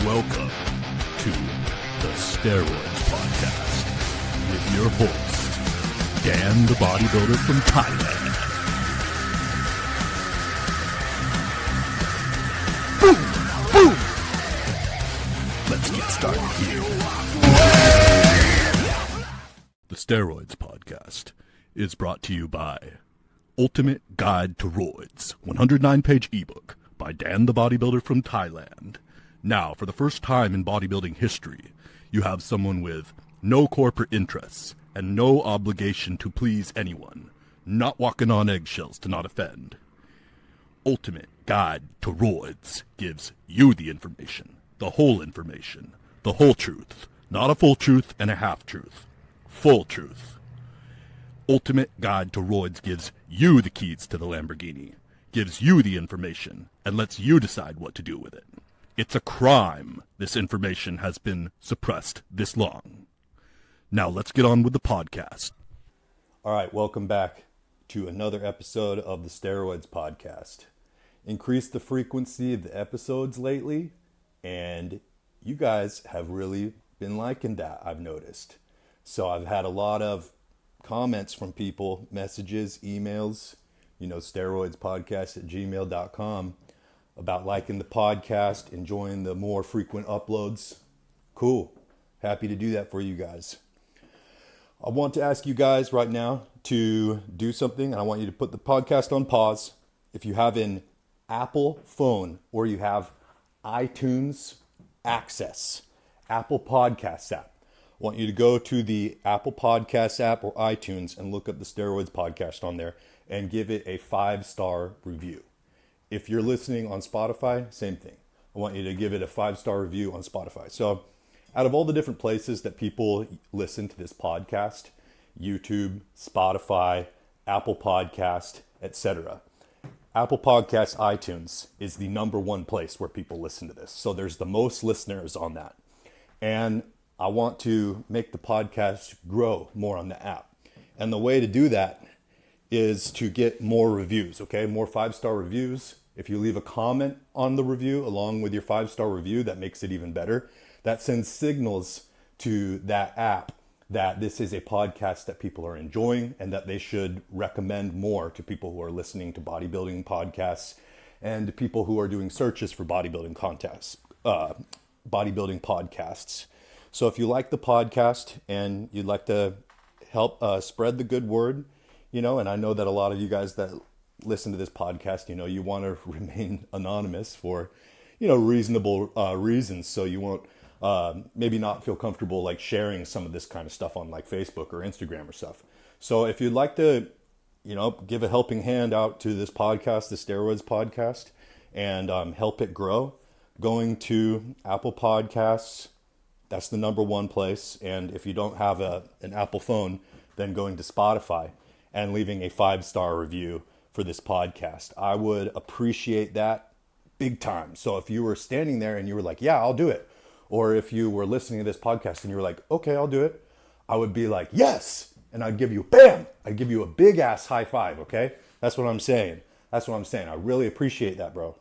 Welcome to the Steroids Podcast with your host, Dan the Bodybuilder from Thailand. Boom! Boom! Let's get started here. The Steroids Podcast is brought to you by Ultimate Guide to Roids, 109-page ebook by Dan the Bodybuilder from Thailand. Now, for the first time in bodybuilding history, you have someone with no corporate interests and no obligation to please anyone, not walking on eggshells to not offend. Ultimate Guide to Roids gives you the information, the whole truth, not a full truth and a half truth, full truth. Ultimate Guide to Roids gives you the keys to the Lamborghini, gives you the information, and lets you decide what to do with it. It's a crime this information has been suppressed this long. Now let's get on with the podcast. All right, welcome back to another episode of the Steroids Podcast. Increased the frequency of the episodes lately, and you guys have really been liking that, I've noticed. So I've had a lot of comments from people, messages, emails, steroidspodcast@gmail.com about liking the podcast, enjoying the more frequent uploads. Cool. Happy to do that for you guys. I want to ask you guys right now to do something, and I want you to put the podcast on pause. If you have an Apple phone or you have iTunes access, Apple Podcasts app, I want you to go to the Apple Podcasts app or iTunes and look up the Steroids Podcast on there and give it a 5-star review. If you're listening on Spotify, same thing. I want you to give it a 5-star review on Spotify. So out of all the different places that people listen to this podcast, YouTube, Spotify, Apple Podcast, etc., Apple Podcasts, iTunes is the number one place where people listen to this. So there's the most listeners on that. And I want to make the podcast grow more on the app. And the way to do that is to get more reviews, okay? More 5-star reviews. If you leave a comment on the review along with your 5-star review, that makes it even better. That sends signals to that app that this is a podcast that people are enjoying and that they should recommend more to people who are listening to bodybuilding podcasts and to people who are doing searches for bodybuilding podcasts. So if you like the podcast and you'd like to help spread the good word, and I know that a lot of you guys that listen to this podcast, you want to remain anonymous for, reasonable reasons. So you won't maybe not feel comfortable like sharing some of this kind of stuff on like Facebook or Instagram or stuff. So if you'd like to, give a helping hand out to this podcast, the Steroids Podcast, and help it grow, going to Apple Podcasts, that's the number one place. And if you don't have an Apple phone, then going to Spotify and leaving a 5-star review for this podcast. I would appreciate that big time. So if you were standing there and you were like, yeah, I'll do it. Or if you were listening to this podcast and you were like, okay, I'll do it. I would be like, yes. And I'd give you, bam, I'd give you a big ass high five, okay? That's what I'm saying. I really appreciate that, bro.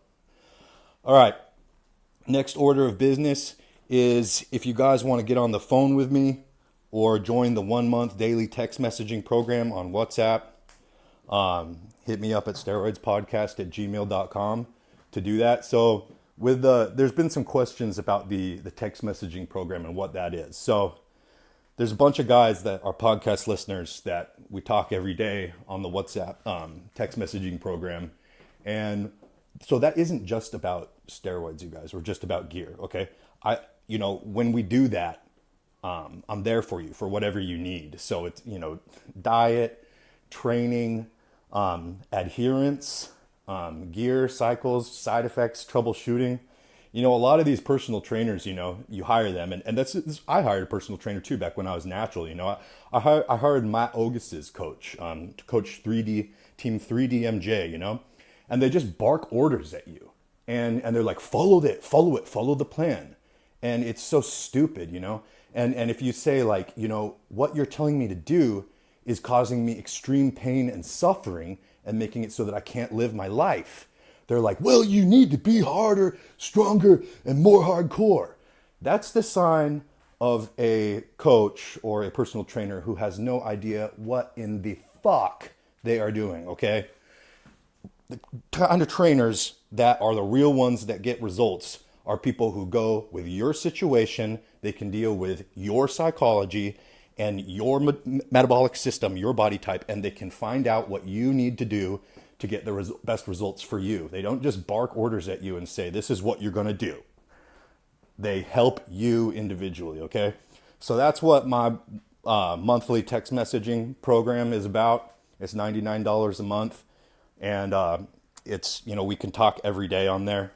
All right. Next order of business is if you guys want to get on the phone with me or join the 1-month daily text messaging program on WhatsApp, hit me up at steroidspodcast@gmail.com to do that. So there's been some questions about the text messaging program and what that is. So there's a bunch of guys that are podcast listeners that we talk every day on the WhatsApp text messaging program. And so that isn't just about steroids, you guys, or just about gear, okay? When we do that, I'm there for you for whatever you need. So it's, diet, training, adherence, gear, cycles, side effects, troubleshooting. A lot of these personal trainers, you hire them. And I hired a personal trainer too back when I was natural. I hired Matt Ogus's coach, to coach Team 3DMJ, and they just bark orders at you. And they're like, follow the plan. And it's so stupid, And if you say like, what you're telling me to do is causing me extreme pain and suffering and making it so that I can't live my life. they're like, well, you need to be harder, stronger, and more hardcore. That's the sign of a coach or a personal trainer who has no idea what in the fuck they are doing, okay? The kind of trainers that are the real ones that get results are people who go with your situation. They can deal with your psychology and your metabolic system, your body type, and they can find out what you need to do to get the best results for you. They don't just bark orders at you and say, this is what you're going to do. They help you individually, okay? So that's what my monthly text messaging program is about. It's $99 a month. And it's, we can talk every day on there.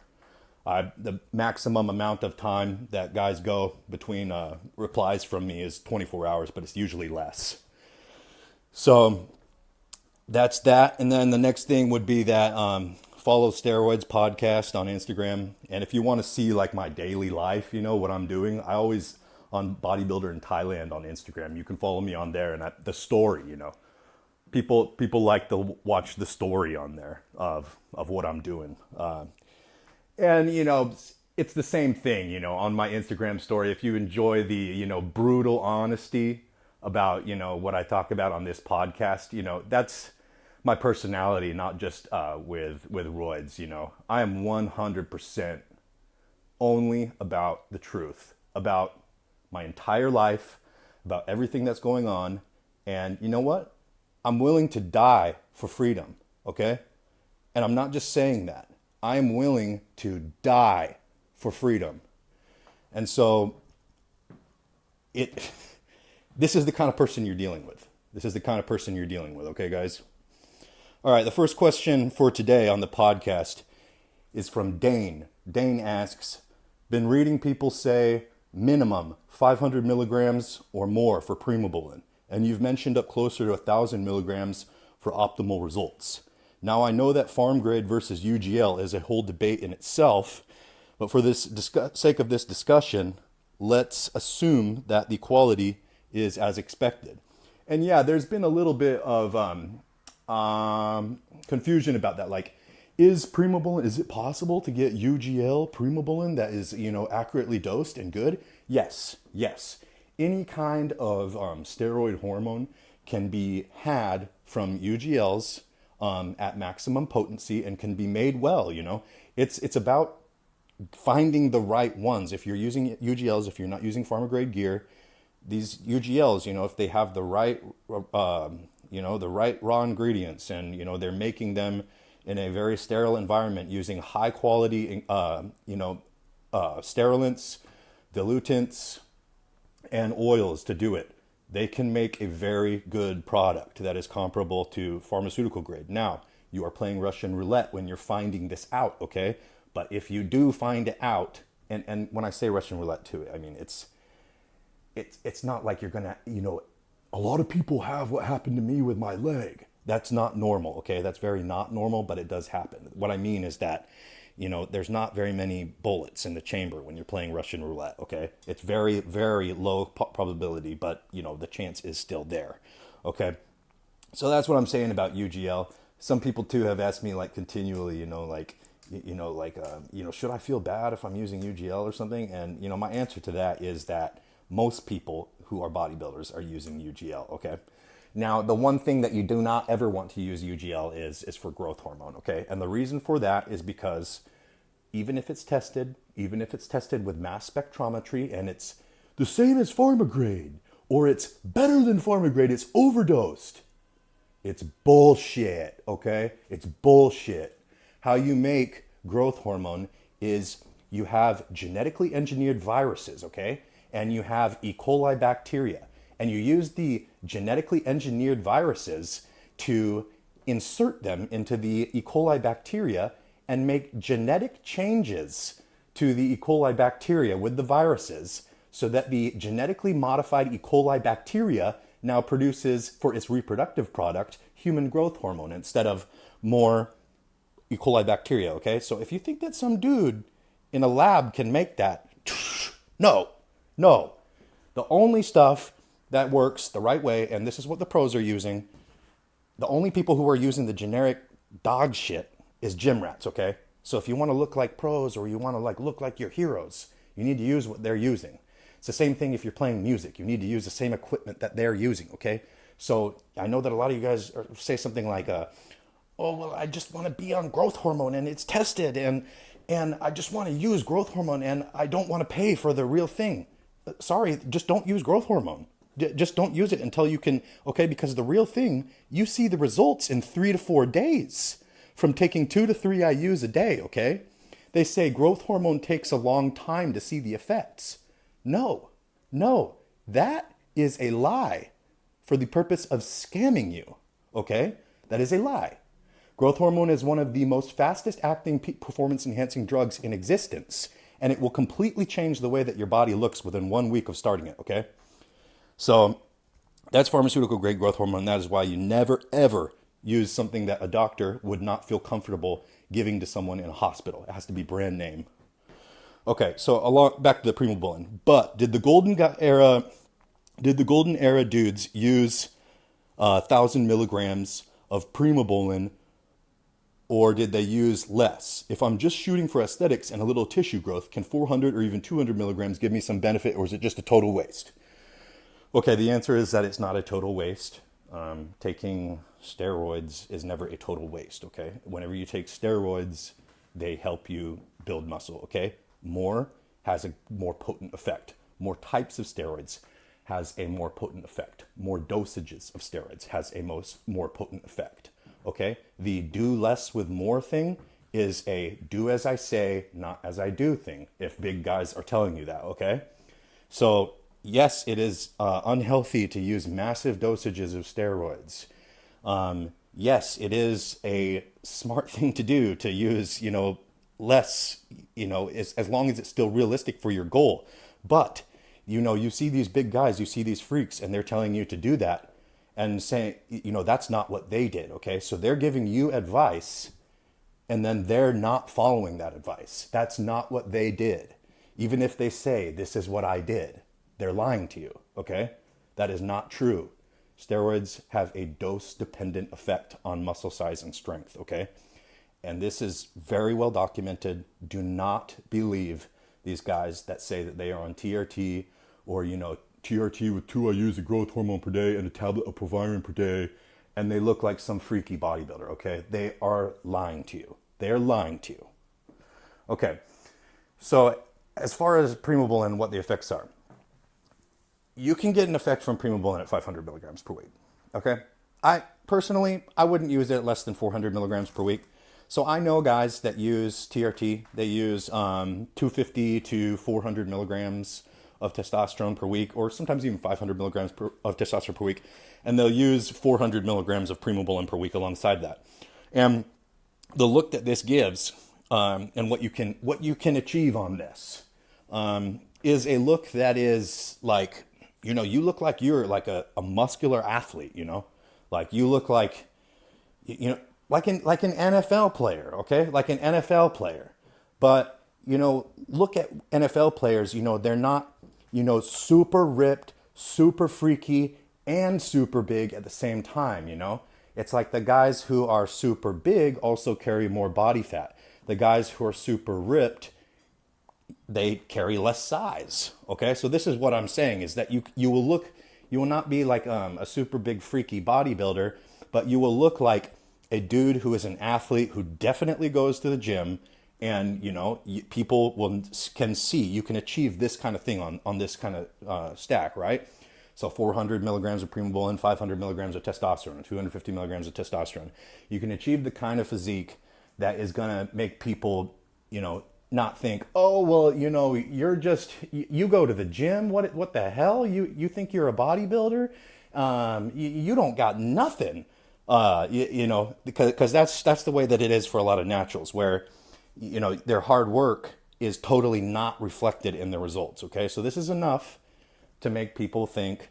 The maximum amount of time that guys go between replies from me is 24 hours, but it's usually less. So that's that. And then the next thing would be that follow Steroids podcast on Instagram. And if you want to see like my daily life, what I'm doing, I always on Bodybuilder in Thailand on Instagram. You can follow me on there and the story, people like to watch the story on there of what I'm doing. And, it's the same thing, on my Instagram story. If you enjoy the, brutal honesty about, what I talk about on this podcast, that's my personality, not just with roids, I am 100% only about the truth, about my entire life, about everything that's going on. And you know what? I'm willing to die for freedom, okay? And I'm not just saying that. I am willing to die for freedom. And so this is the kind of person you're dealing with. Okay, guys? All right, the first question for today on the podcast is from Dane. Dane asks, been reading people say minimum 500 milligrams or more for primobolan, and you've mentioned up closer to 1,000 milligrams for optimal results. Now, I know that farm grade versus UGL is a whole debate in itself, but for this sake of this discussion, let's assume that the quality is as expected. And yeah, there's been a little bit of confusion about that. Like, is it possible to get UGL primobolan that is, accurately dosed and good? Yes. Any kind of steroid hormone can be had from UGLs at maximum potency and can be made well, It's about finding the right ones. If you're using UGLs, if you're not using pharma grade gear, these UGLs, if they have the right, the right raw ingredients and, they're making them in a very sterile environment using high quality, sterilants, dilutants, and oils to do it, they can make a very good product that is comparable to pharmaceutical grade. Now, you are playing Russian roulette when you're finding this out, okay? But if you do find it out, and when I say Russian roulette too, I mean, it's not like you're gonna, a lot of people have what happened to me with my leg. That's not normal, okay? That's very not normal, but it does happen. What I mean is that, there's not very many bullets in the chamber when you're playing Russian roulette, okay? It's very, very low probability, but, the chance is still there, okay? So that's what I'm saying about UGL. Some people, too, have asked me, continually, should I feel bad if I'm using UGL or something? And, my answer to that is that most people who are bodybuilders are using UGL, okay? Now, the one thing that you do not ever want to use UGL is for growth hormone, okay? And the reason for that is because even if it's tested with mass spectrometry and it's the same as pharma grade, or it's better than pharma grade, it's overdosed. It's bullshit, okay? It's bullshit. How you make growth hormone is you have genetically engineered viruses, okay? And you have E. coli bacteria. And you use the genetically engineered viruses to insert them into the E. coli bacteria and make genetic changes to the E. coli bacteria with the viruses so that the genetically modified E. coli bacteria now produces, for its reproductive product, human growth hormone instead of more E. coli bacteria, okay? So if you think that some dude in a lab can make that, no. The only stuff that works the right way, and this is what the pros are using, the only people who are using the generic dog shit is gym rats, okay? So if you want to look like pros or you want to like look like your heroes, you need to use what they're using. It's the same thing if you're playing music. You need to use the same equipment that they're using, okay? So I know that a lot of you guys say something like, oh, well, I just want to be on growth hormone and it's tested and I just want to use growth hormone and I don't want to pay for the real thing. Sorry, just don't use growth hormone. Just don't use it until you can, okay? Because the real thing, you see the results in 3 to 4 days from taking 2 to 3 IUs a day, okay? They say growth hormone takes a long time to see the effects. No, that is a lie for the purpose of scamming you, okay? That is a lie. Growth hormone is one of the most fastest acting performance enhancing drugs in existence, and it will completely change the way that your body looks within 1 week of starting it, okay? So that's pharmaceutical grade growth hormone. That is why you never, ever use something that a doctor would not feel comfortable giving to someone in a hospital. It has to be brand name. Okay, so back to the primobolan. But did the golden era dudes use 1,000 milligrams of primobolan, or did they use less? If I'm just shooting for aesthetics and a little tissue growth, can 400 or even 200 milligrams give me some benefit, or is it just a total waste? Okay, the answer is that it's not a total waste. Taking steroids is never a total waste, okay? Whenever you take steroids, they help you build muscle, okay? More has a more potent effect. More types of steroids has a more potent effect. More dosages of steroids has a more potent effect, okay? The do less with more thing is a do as I say, not as I do thing, if big guys are telling you that, okay? So yes, it is unhealthy to use massive dosages of steroids. Yes, it is a smart thing to do to use, less, as long as it's still realistic for your goal. But, you see these big guys, you see these freaks, and they're telling you to do that and saying, that's not what they did, okay? So they're giving you advice, and then they're not following that advice. That's not what they did. Even if they say, this is what I did. They're lying to you, okay? That is not true. Steroids have a dose-dependent effect on muscle size and strength, okay? And this is very well documented. Do not believe these guys that say that they are on TRT or, TRT with 2 IUs of growth hormone per day and a tablet of proviron per day, and they look like some freaky bodybuilder, okay? They are lying to you. They are lying to you. Okay, so as far as primobolan and what the effects are, you can get an effect from primobolan at 500 milligrams per week, okay? I wouldn't use it at less than 400 milligrams per week. So I know guys that use TRT. They use 250 to 400 milligrams of testosterone per week, or sometimes even 500 milligrams of testosterone per week, and they'll use 400 milligrams of primobolan per week alongside that. And the look that this gives, and what you can achieve on this, is a look that is like, you look like you're like a muscular athlete, like you look like, like an NFL player, okay? Like an NFL player. But, look at NFL players, they're not, super ripped, super freaky, and super big at the same time, It's like the guys who are super big also carry more body fat. The guys who are super ripped, they carry less size, okay? So this is what I'm saying, is that you will not be like a super big freaky bodybuilder, but you will look like a dude who is an athlete who definitely goes to the gym, and people can see you can achieve this kind of thing on this kind of stack, right? So 400 milligrams of primobolan, 500 milligrams of testosterone, 250 milligrams of testosterone. You can achieve the kind of physique that is going to make people, not think, oh, well, you're just, you go to the gym. What the hell? You think you're a bodybuilder? You don't got nothing. Because that's the way that it is for a lot of naturals, where, their hard work is totally not reflected in the results. Okay. So this is enough to make people think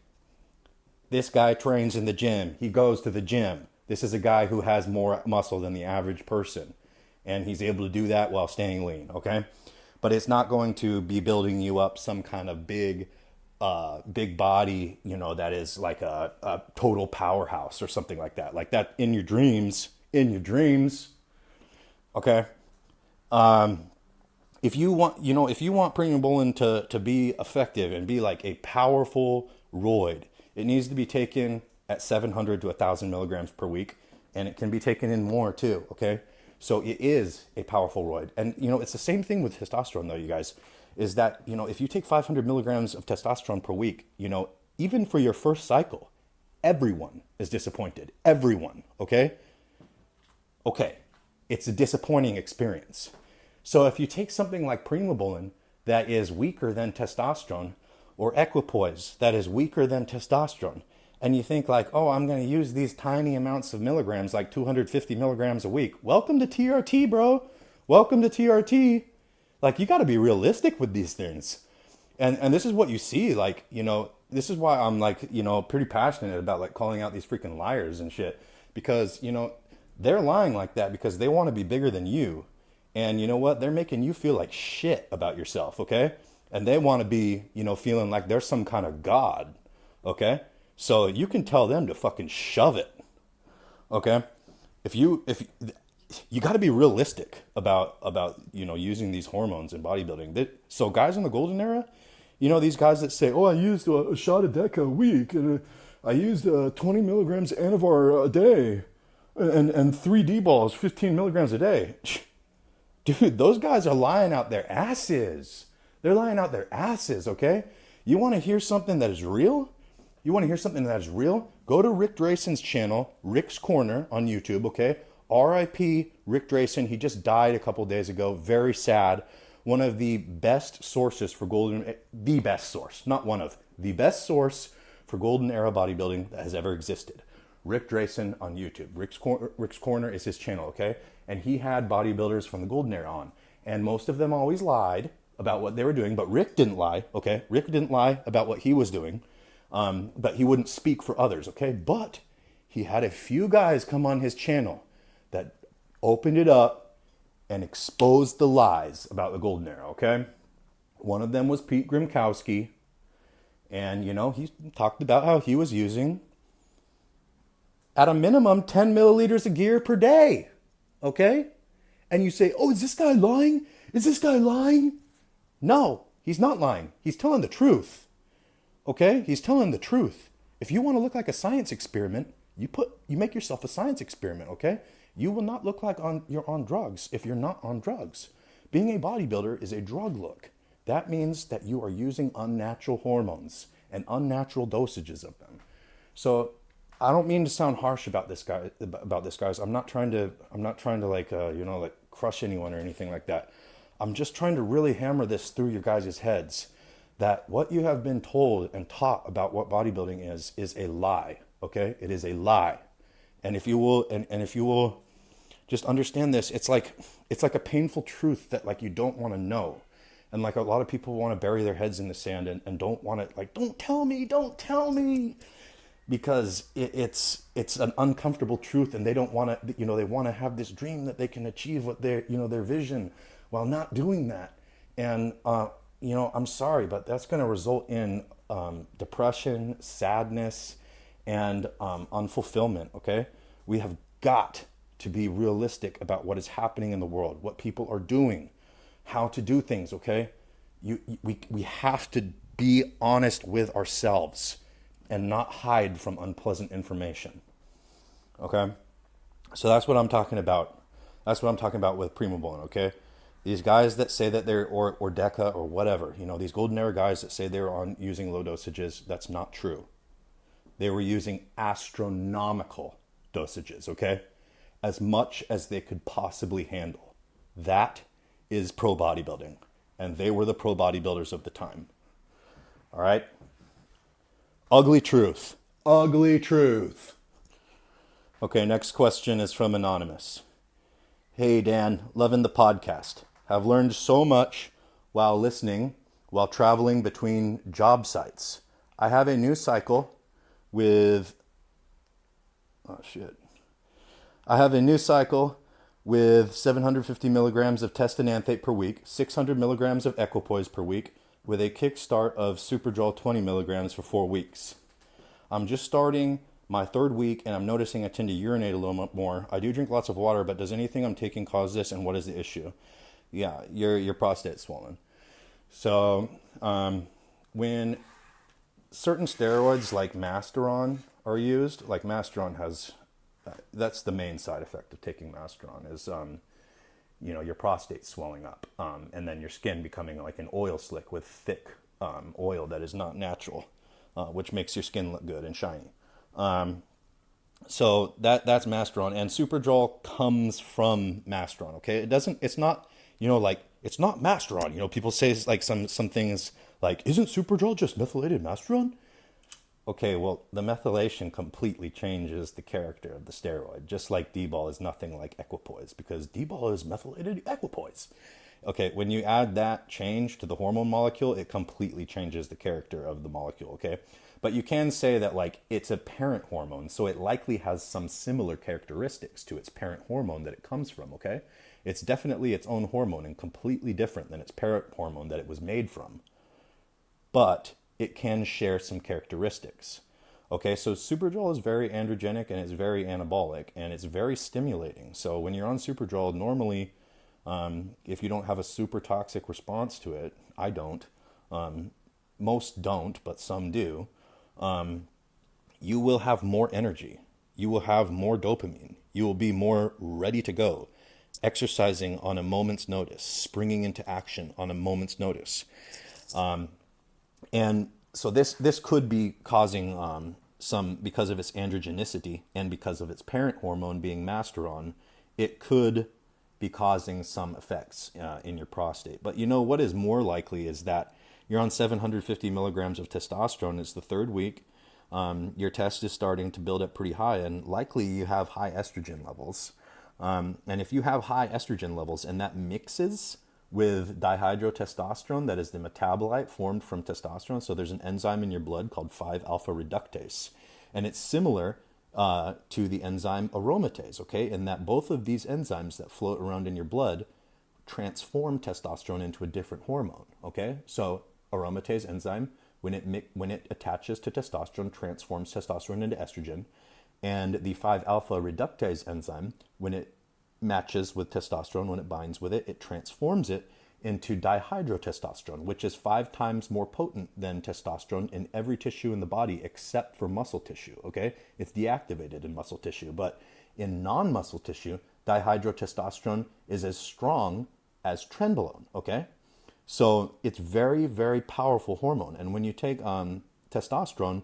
this guy trains in the gym. He goes to the gym. This is a guy who has more muscle than the average person, and he's able to do that while staying lean. Okay. But it's not going to be building you up some kind of big body, that is like a total powerhouse or something like that. Like that in your dreams, Okay. If you want, if you want primobolan to be effective and be like a powerful roid, it needs to be taken at 700 to 1,000 milligrams per week, and it can be taken in more too. Okay, so it is a powerful roid, and it's the same thing with testosterone, though. You guys, is that if you take 500 milligrams of testosterone per week, even for your first cycle, everyone is disappointed. Everyone. Okay. It's a disappointing experience. So if you take something like primobolan that is weaker than testosterone, or equipoise that is weaker than testosterone, and you think like, oh, I'm going to use these tiny amounts of milligrams, like 250 milligrams a week. Welcome to TRT, bro. Welcome to TRT. Like, you got to be realistic with these things. And this is what you see, like, this is why I'm like, pretty passionate about like calling out these freaking liars and shit, because, they're lying like that because they want to be bigger than you. And you know what? They're making you feel like shit about yourself, okay? And they want to be, feeling like they're some kind of god, okay? So you can tell them to fucking shove it, okay? If you got to be realistic about using these hormones in bodybuilding. So guys in the golden era, these guys that say, oh, I used a shot of Deca a week, and I used 20 milligrams Anavar a day, and 3 D balls, 15 milligrams a day. Dude, those guys are lying out their asses. They're lying out their asses, okay? You want to hear something that is real? Go to Ric Drasin's channel, Ric's Corner on YouTube, okay? R.I.P. Ric Drasin. He just died a couple days ago. Very sad. One of the best sources for the best source for golden era bodybuilding that has ever existed. Ric Drasin on YouTube. Ric's Corner is his channel, okay? And he had bodybuilders from the golden era on. And most of them always lied about what they were doing, but Ric didn't lie, okay? Ric didn't lie about what he was doing, but he wouldn't speak for others, okay? But he had a few guys come on his channel that opened it up and exposed the lies about the golden era, okay? One of them was Pete Grimkowski, and, he talked about how he was using, at a minimum, 10 milliliters of gear per day. Okay? And you say, oh, is this guy lying? No, he's not lying. He's telling the truth. Okay? He's telling the truth. If you want to look like a science experiment, you make yourself a science experiment, okay? You will not look like you're on drugs if you're not on drugs. Being a bodybuilder is a drug look. That means that you are using unnatural hormones and unnatural dosages of them. So I don't mean to sound harsh about this guys. I'm not trying to like crush anyone or anything like that. I'm just trying to really hammer this through your guys' heads that what you have been told and taught about what bodybuilding is a lie. Okay? It is a lie. And if you will just understand this, it's like a painful truth that like you don't want to know. And like a lot of people want to bury their heads in the sand and don't want to, like, don't tell me. Because it's an uncomfortable truth, and they don't want to, they want to have this dream that they can achieve what their vision while not doing that. And, I'm sorry, but that's going to result in depression, sadness, and unfulfillment, okay? We have got to be realistic about what is happening in the world, what people are doing, how to do things, okay? We have to be honest with ourselves and not hide from unpleasant information. Okay? So that's what I'm talking about. That's what I'm talking about with primobolan, okay? These guys that say that they're, or Deca or whatever, these golden era guys that say they're using low dosages, that's not true. They were using astronomical dosages, okay? As much as they could possibly handle. That is pro bodybuilding. And they were the pro bodybuilders of the time. All right? Ugly truth. Okay, next question is from Anonymous. Hey, Dan, loving the podcast. Have learned so much while listening, while traveling between job sites. I have a new cycle with... I have a new cycle with 750 milligrams of test enanthate per week, 600 milligrams of equipoise per week, with a kickstart of superdrol 20 milligrams for 4 weeks. I'm just starting My third week, and I'm noticing I tend to urinate a little bit more. I do drink lots of water, but does anything I'm taking cause this, and what is the issue? Yeah, your prostate's swollen. So when certain steroids like Masteron are used, like Masteron has, that's the main side effect of taking Masteron is, your prostate swelling up, and then your skin becoming like an oil slick with thick oil that is not natural, which makes your skin look good and shiny. So that's Masteron, and superdrol comes from Masteron. Okay, it's not Masteron. People say like some things like, isn't superdrol just methylated Masteron? Okay, well, the methylation completely changes the character of the steroid, just like D-bol is nothing like equipoise, because D-bol is methylated equipoise. Okay, when you add that change to the hormone molecule, it completely changes the character of the molecule, okay? But you can say that, like, it's a parent hormone, so it likely has some similar characteristics to its parent hormone that it comes from, okay? It's definitely its own hormone and completely different than its parent hormone that it was made from. But it can share some characteristics. Okay, so superdrol is very androgenic and it's very anabolic and it's very stimulating. So when you're on superdrol, normally, if you don't have a super toxic response to it, I don't, most don't, but some do, you will have more energy. You will have more dopamine. You will be more ready to go, exercising on a moment's notice, springing into action on a moment's notice. And so this could be causing some, because of its androgenicity and because of its parent hormone being Masteron, it could be causing some effects in your prostate. But what is more likely is that you're on 750 milligrams of testosterone. It's the third week. Your test is starting to build up pretty high, and likely you have high estrogen levels. And if you have high estrogen levels and that mixes with dihydrotestosterone, that is the metabolite formed from testosterone. So there's an enzyme in your blood called 5-alpha reductase. And it's similar to the enzyme aromatase, okay? In that both of these enzymes that float around in your blood transform testosterone into a different hormone, okay? So aromatase enzyme, when it attaches to testosterone, transforms testosterone into estrogen. And the 5-alpha reductase enzyme, when it matches with testosterone, when it binds with it, it transforms it into dihydrotestosterone, which is 5 times more potent than testosterone in every tissue in the body except for muscle tissue, okay? It's deactivated in muscle tissue, but in non-muscle tissue, dihydrotestosterone is as strong as trenbolone, okay? So it's very, very powerful hormone. And when you take testosterone,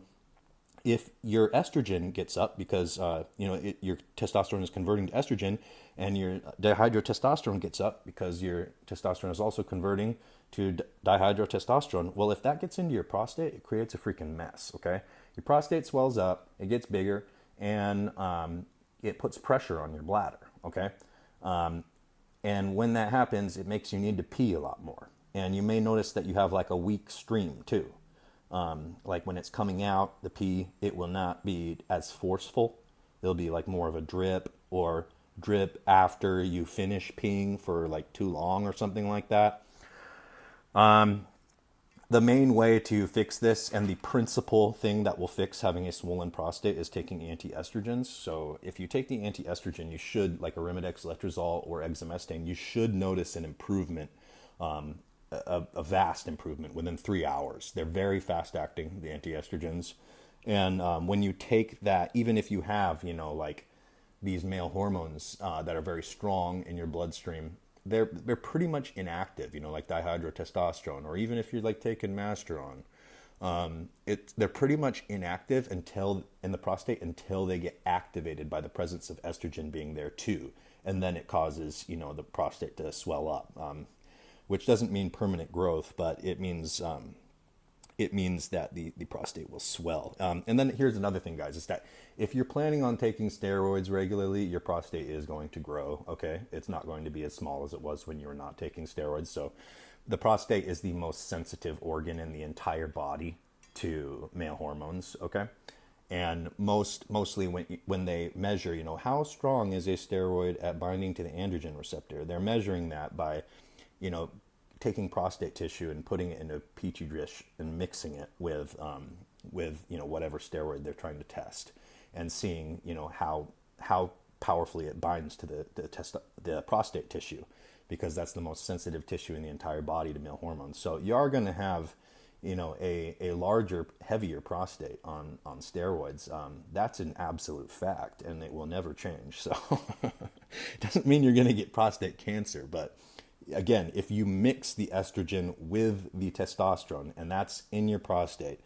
if your estrogen gets up because your testosterone is converting to estrogen, and your dihydrotestosterone gets up because your testosterone is also converting to dihydrotestosterone, well, if that gets into your prostate, it creates a freaking mess, okay? Your prostate swells up, it gets bigger, and it puts pressure on your bladder, okay? And when that happens, it makes you need to pee a lot more. And you may notice that you have like a weak stream too. Like when it's coming out, the pee, it will not be as forceful. It'll be like more of a drip, or drip after you finish peeing for like too long or something like that. The main way to fix this, and the principal thing that will fix having a swollen prostate, is taking anti-estrogens. So if you take the anti-estrogen, you should, like Arimidex, letrozole, or exemestane, you should notice an improvement, a vast improvement within 3 hours. They're very fast acting, the anti-estrogens. And when you take that, even if you have, like these male hormones that are very strong in your bloodstream, they're pretty much inactive, like dihydrotestosterone, or even if you're like taking Masteron, they're pretty much inactive in the prostate until they get activated by the presence of estrogen being there too. And then it causes, the prostate to swell up, which doesn't mean permanent growth, but it means that the prostate will swell. And then here's another thing, guys, is that if you're planning on taking steroids regularly, your prostate is going to grow, okay? It's not going to be as small as it was when you were not taking steroids. So the prostate is the most sensitive organ in the entire body to male hormones, okay? And mostly when they measure, how strong is a steroid at binding to the androgen receptor, they're measuring that by, taking prostate tissue and putting it in a petri dish and mixing it with whatever steroid they're trying to test. and seeing, how powerfully it binds to the prostate tissue, because that's the most sensitive tissue in the entire body to male hormones. So you are going to have, a larger, heavier prostate on steroids. That's an absolute fact, and it will never change. So it doesn't mean you're going to get prostate cancer, but again, if you mix the estrogen with the testosterone and that's in your prostate,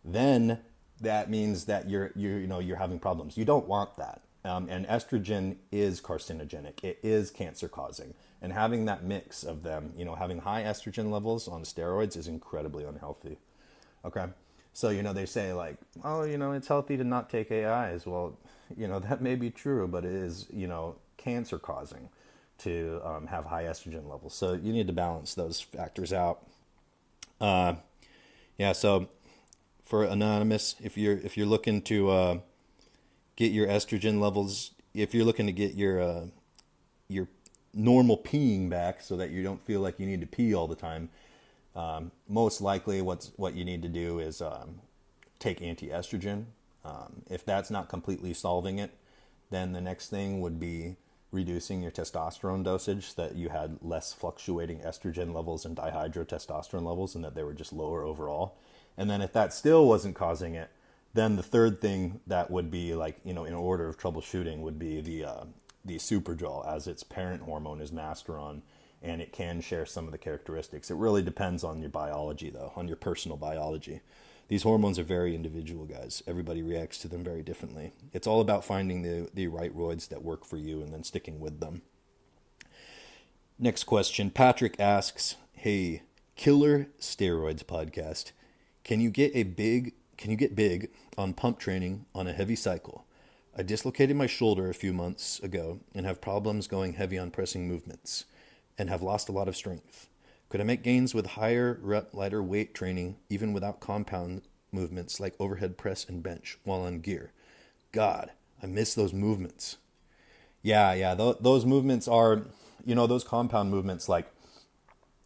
then that means that you're having problems. You don't want that. And estrogen is carcinogenic. It is cancer causing. And having that mix of them, having high estrogen levels on steroids is incredibly unhealthy. Okay. So, they say like, oh, it's healthy to not take AIs. Well, that may be true, but it is, cancer causing to have high estrogen levels. So you need to balance those factors out. So for Anonymous, if you're looking to get your estrogen levels, if you're looking to get your normal peeing back so that you don't feel like you need to pee all the time, most likely what you need to do is take anti-estrogen. If that's not completely solving it, then the next thing would be reducing your testosterone dosage, so that you had less fluctuating estrogen levels and dihydrotestosterone levels, and that they were just lower overall. And then if that still wasn't causing it, then the third thing that would be like, in order of troubleshooting would be the superdrol, as its parent hormone is masteron, and it can share some of the characteristics. It really depends on your biology, though, on your personal biology. These hormones are very individual, guys. Everybody reacts to them very differently. It's all about finding the right roids that work for you and then sticking with them. Next question. Patrick asks, hey, Killer Steroids podcast, can you get big on pump training on a heavy cycle? I dislocated my shoulder a few months ago and have problems going heavy on pressing movements and have lost a lot of strength. Could I make gains with higher rep, lighter weight training, even without compound movements like overhead press and bench while on gear? God, I miss those movements. Yeah, those movements are, those compound movements like,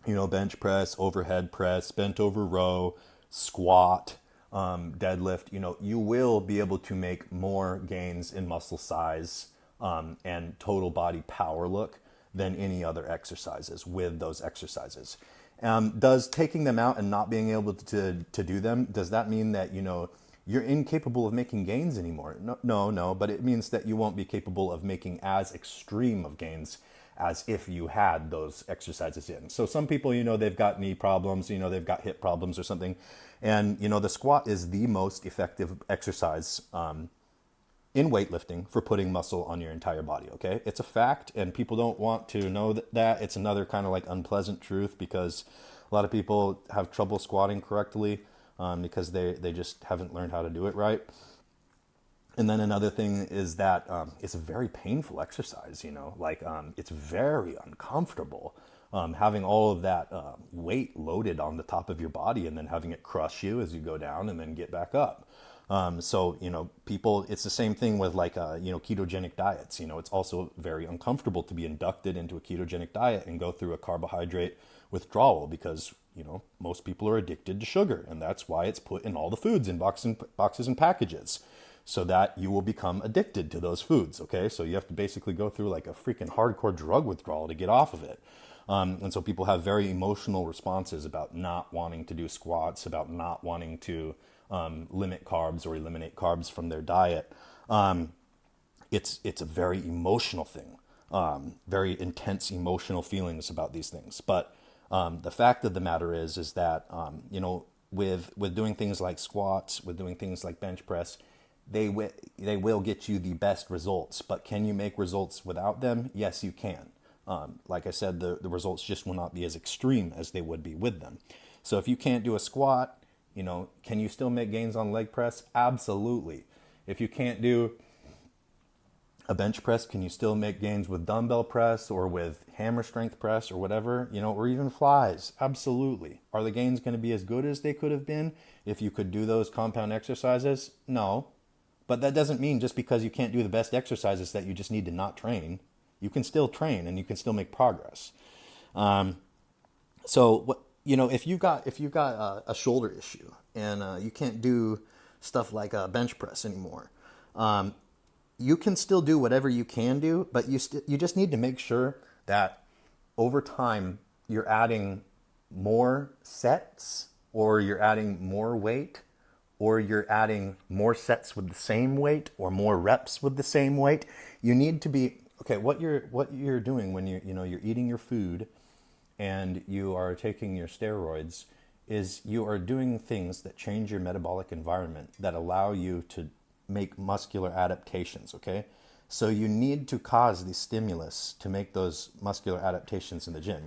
bench press, overhead press, bent over row, squat, deadlift, you will be able to make more gains in muscle size and total body power look than any other exercises with those exercises. Does taking them out and not being able to do them, does that mean that, you're incapable of making gains anymore? No, but it means that you won't be capable of making as extreme of gains as if you had those exercises in. So some people, they've got knee problems, they've got hip problems or something. And, the squat is the most effective exercise in weightlifting for putting muscle on your entire body, okay? It's a fact, and people don't want to know that. It's another kind of like unpleasant truth, because a lot of people have trouble squatting correctly because they just haven't learned how to do it right. And then another thing is that it's a very painful exercise, it's very uncomfortable having all of that weight loaded on the top of your body and then having it crush you as you go down and then get back up. So, people, it's the same thing with ketogenic diets. It's also very uncomfortable to be inducted into a ketogenic diet and go through a carbohydrate withdrawal because, most people are addicted to sugar, and that's why it's put in all the foods in boxes and packages, so that you will become addicted to those foods, okay? So you have to basically go through like a freaking hardcore drug withdrawal to get off of it. And so people have very emotional responses about not wanting to do squats, about not wanting to limit carbs or eliminate carbs from their diet. It's a very emotional thing, very intense emotional feelings about these things. But the fact of the matter is that, with doing things like squats, with doing things like bench press, they will get you the best results. But can you make results without them? Yes, you can. Like I said, the results just will not be as extreme as they would be with them. So if you can't do a squat, can you still make gains on leg press? Absolutely. If you can't do a bench press, can you still make gains with dumbbell press or with hammer strength press or whatever, or even flies? Absolutely. Are the gains going to be as good as they could have been if you could do those compound exercises? No. But that doesn't mean just because you can't do the best exercises that you just need to not train. You can still train and you can still make progress. So what, if you got a shoulder issue and you can't do stuff like a bench press anymore, You can still do whatever you can do, but you just need to make sure that over time you're adding more sets, or you're adding more weight, or you're adding more sets with the same weight, or more reps with the same weight. You need to be okay. What you're doing when you're eating your food and you are taking your steroids is you are doing things that change your metabolic environment, that allow you to make muscular adaptations, okay? So you need to cause the stimulus to make those muscular adaptations in the gym,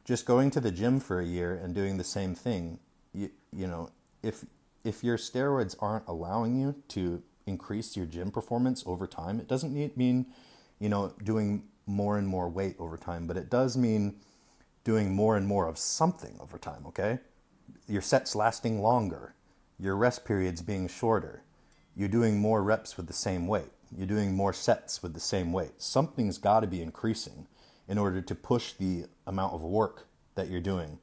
Just going to the gym for a year and doing the same thing, if your steroids aren't allowing you to increase your gym performance over time, it doesn't mean, doing more and more weight over time, but it does mean doing more and more of something over time, okay? Your sets lasting longer, your rest periods being shorter, you're doing more reps with the same weight, you're doing more sets with the same weight. Something's got to be increasing in order to push the amount of work that you're doing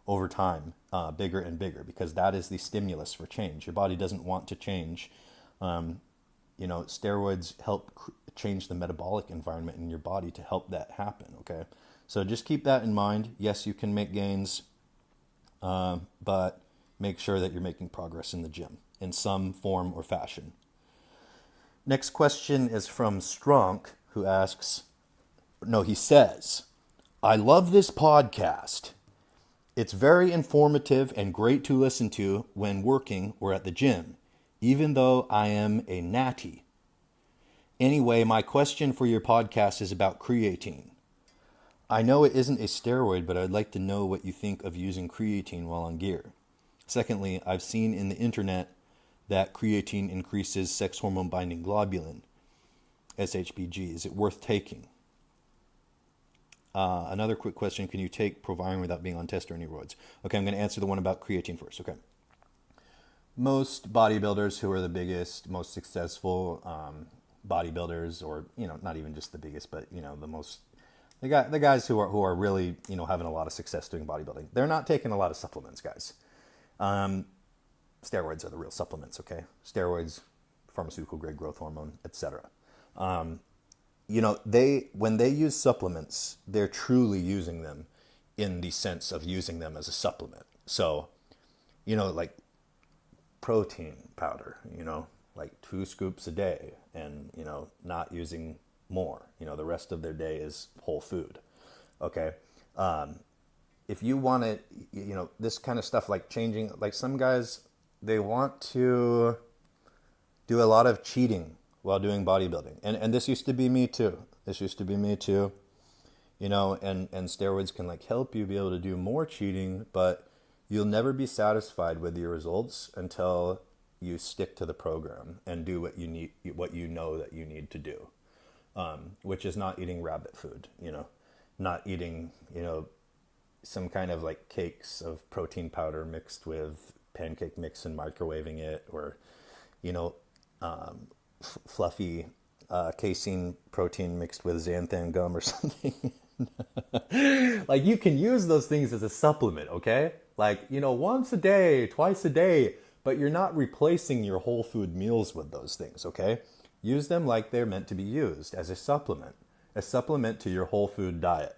over time bigger and bigger, because that is the stimulus for change. Your body doesn't want to change. Steroids help change the metabolic environment in your body to help that happen, okay? So just keep that in mind. Yes, you can make gains, but make sure that you're making progress in the gym in some form or fashion. Next question is from Strunk, who he says, I love this podcast. It's very informative and great to listen to when working or at the gym, even though I am a natty. Anyway, my question for your podcast is about creatine. I know it isn't a steroid, but I'd like to know what you think of using creatine while on gear. Secondly, I've seen in the internet that creatine increases sex hormone binding globulin, SHBG. Is it worth taking? Another quick question, can you take proviron without being on testosteroids? Okay, I'm going to answer the one about creatine first. Okay. Most bodybuilders who are the biggest, most successful bodybuilders, or, not even just the biggest, but, the guys who are really, having a lot of success doing bodybuilding, they're not taking a lot of supplements, guys. Steroids are the real supplements, okay? Steroids, pharmaceutical grade growth hormone, etc. When they use supplements, they're truly using them in the sense of using them as a supplement. So, like protein powder, like 2 scoops a day, and, not using more. The rest of their day is whole food. Okay. If you want to, this kind of stuff, like changing, like some guys, they want to do a lot of cheating while doing bodybuilding. And this used to be me too. And steroids can help you be able to do more cheating, but you'll never be satisfied with your results until you stick to the program and do what you know that you need to do. Which is not eating rabbit food, not eating, some kind of cakes of protein powder mixed with pancake mix and microwaving it, or, fluffy casein protein mixed with xanthan gum or something. You can use those things as a supplement, okay? Once a day, twice a day, but you're not replacing your whole food meals with those things, okay? Use them like they're meant to be used, as a supplement to your whole food diet.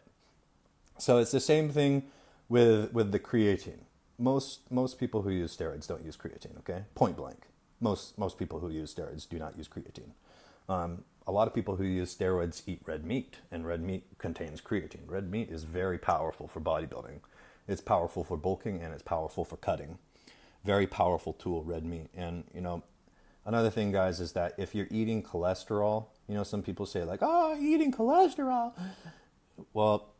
So it's the same thing with the creatine. Most people who use steroids don't use creatine, okay? Point blank. Most people who use steroids do not use creatine. A lot of people who use steroids eat red meat, and red meat contains creatine. Red meat is very powerful for bodybuilding. It's powerful for bulking, and it's powerful for cutting. Very powerful tool, red meat. And, another thing, guys, is that if you're eating cholesterol, some people say eating cholesterol. Well,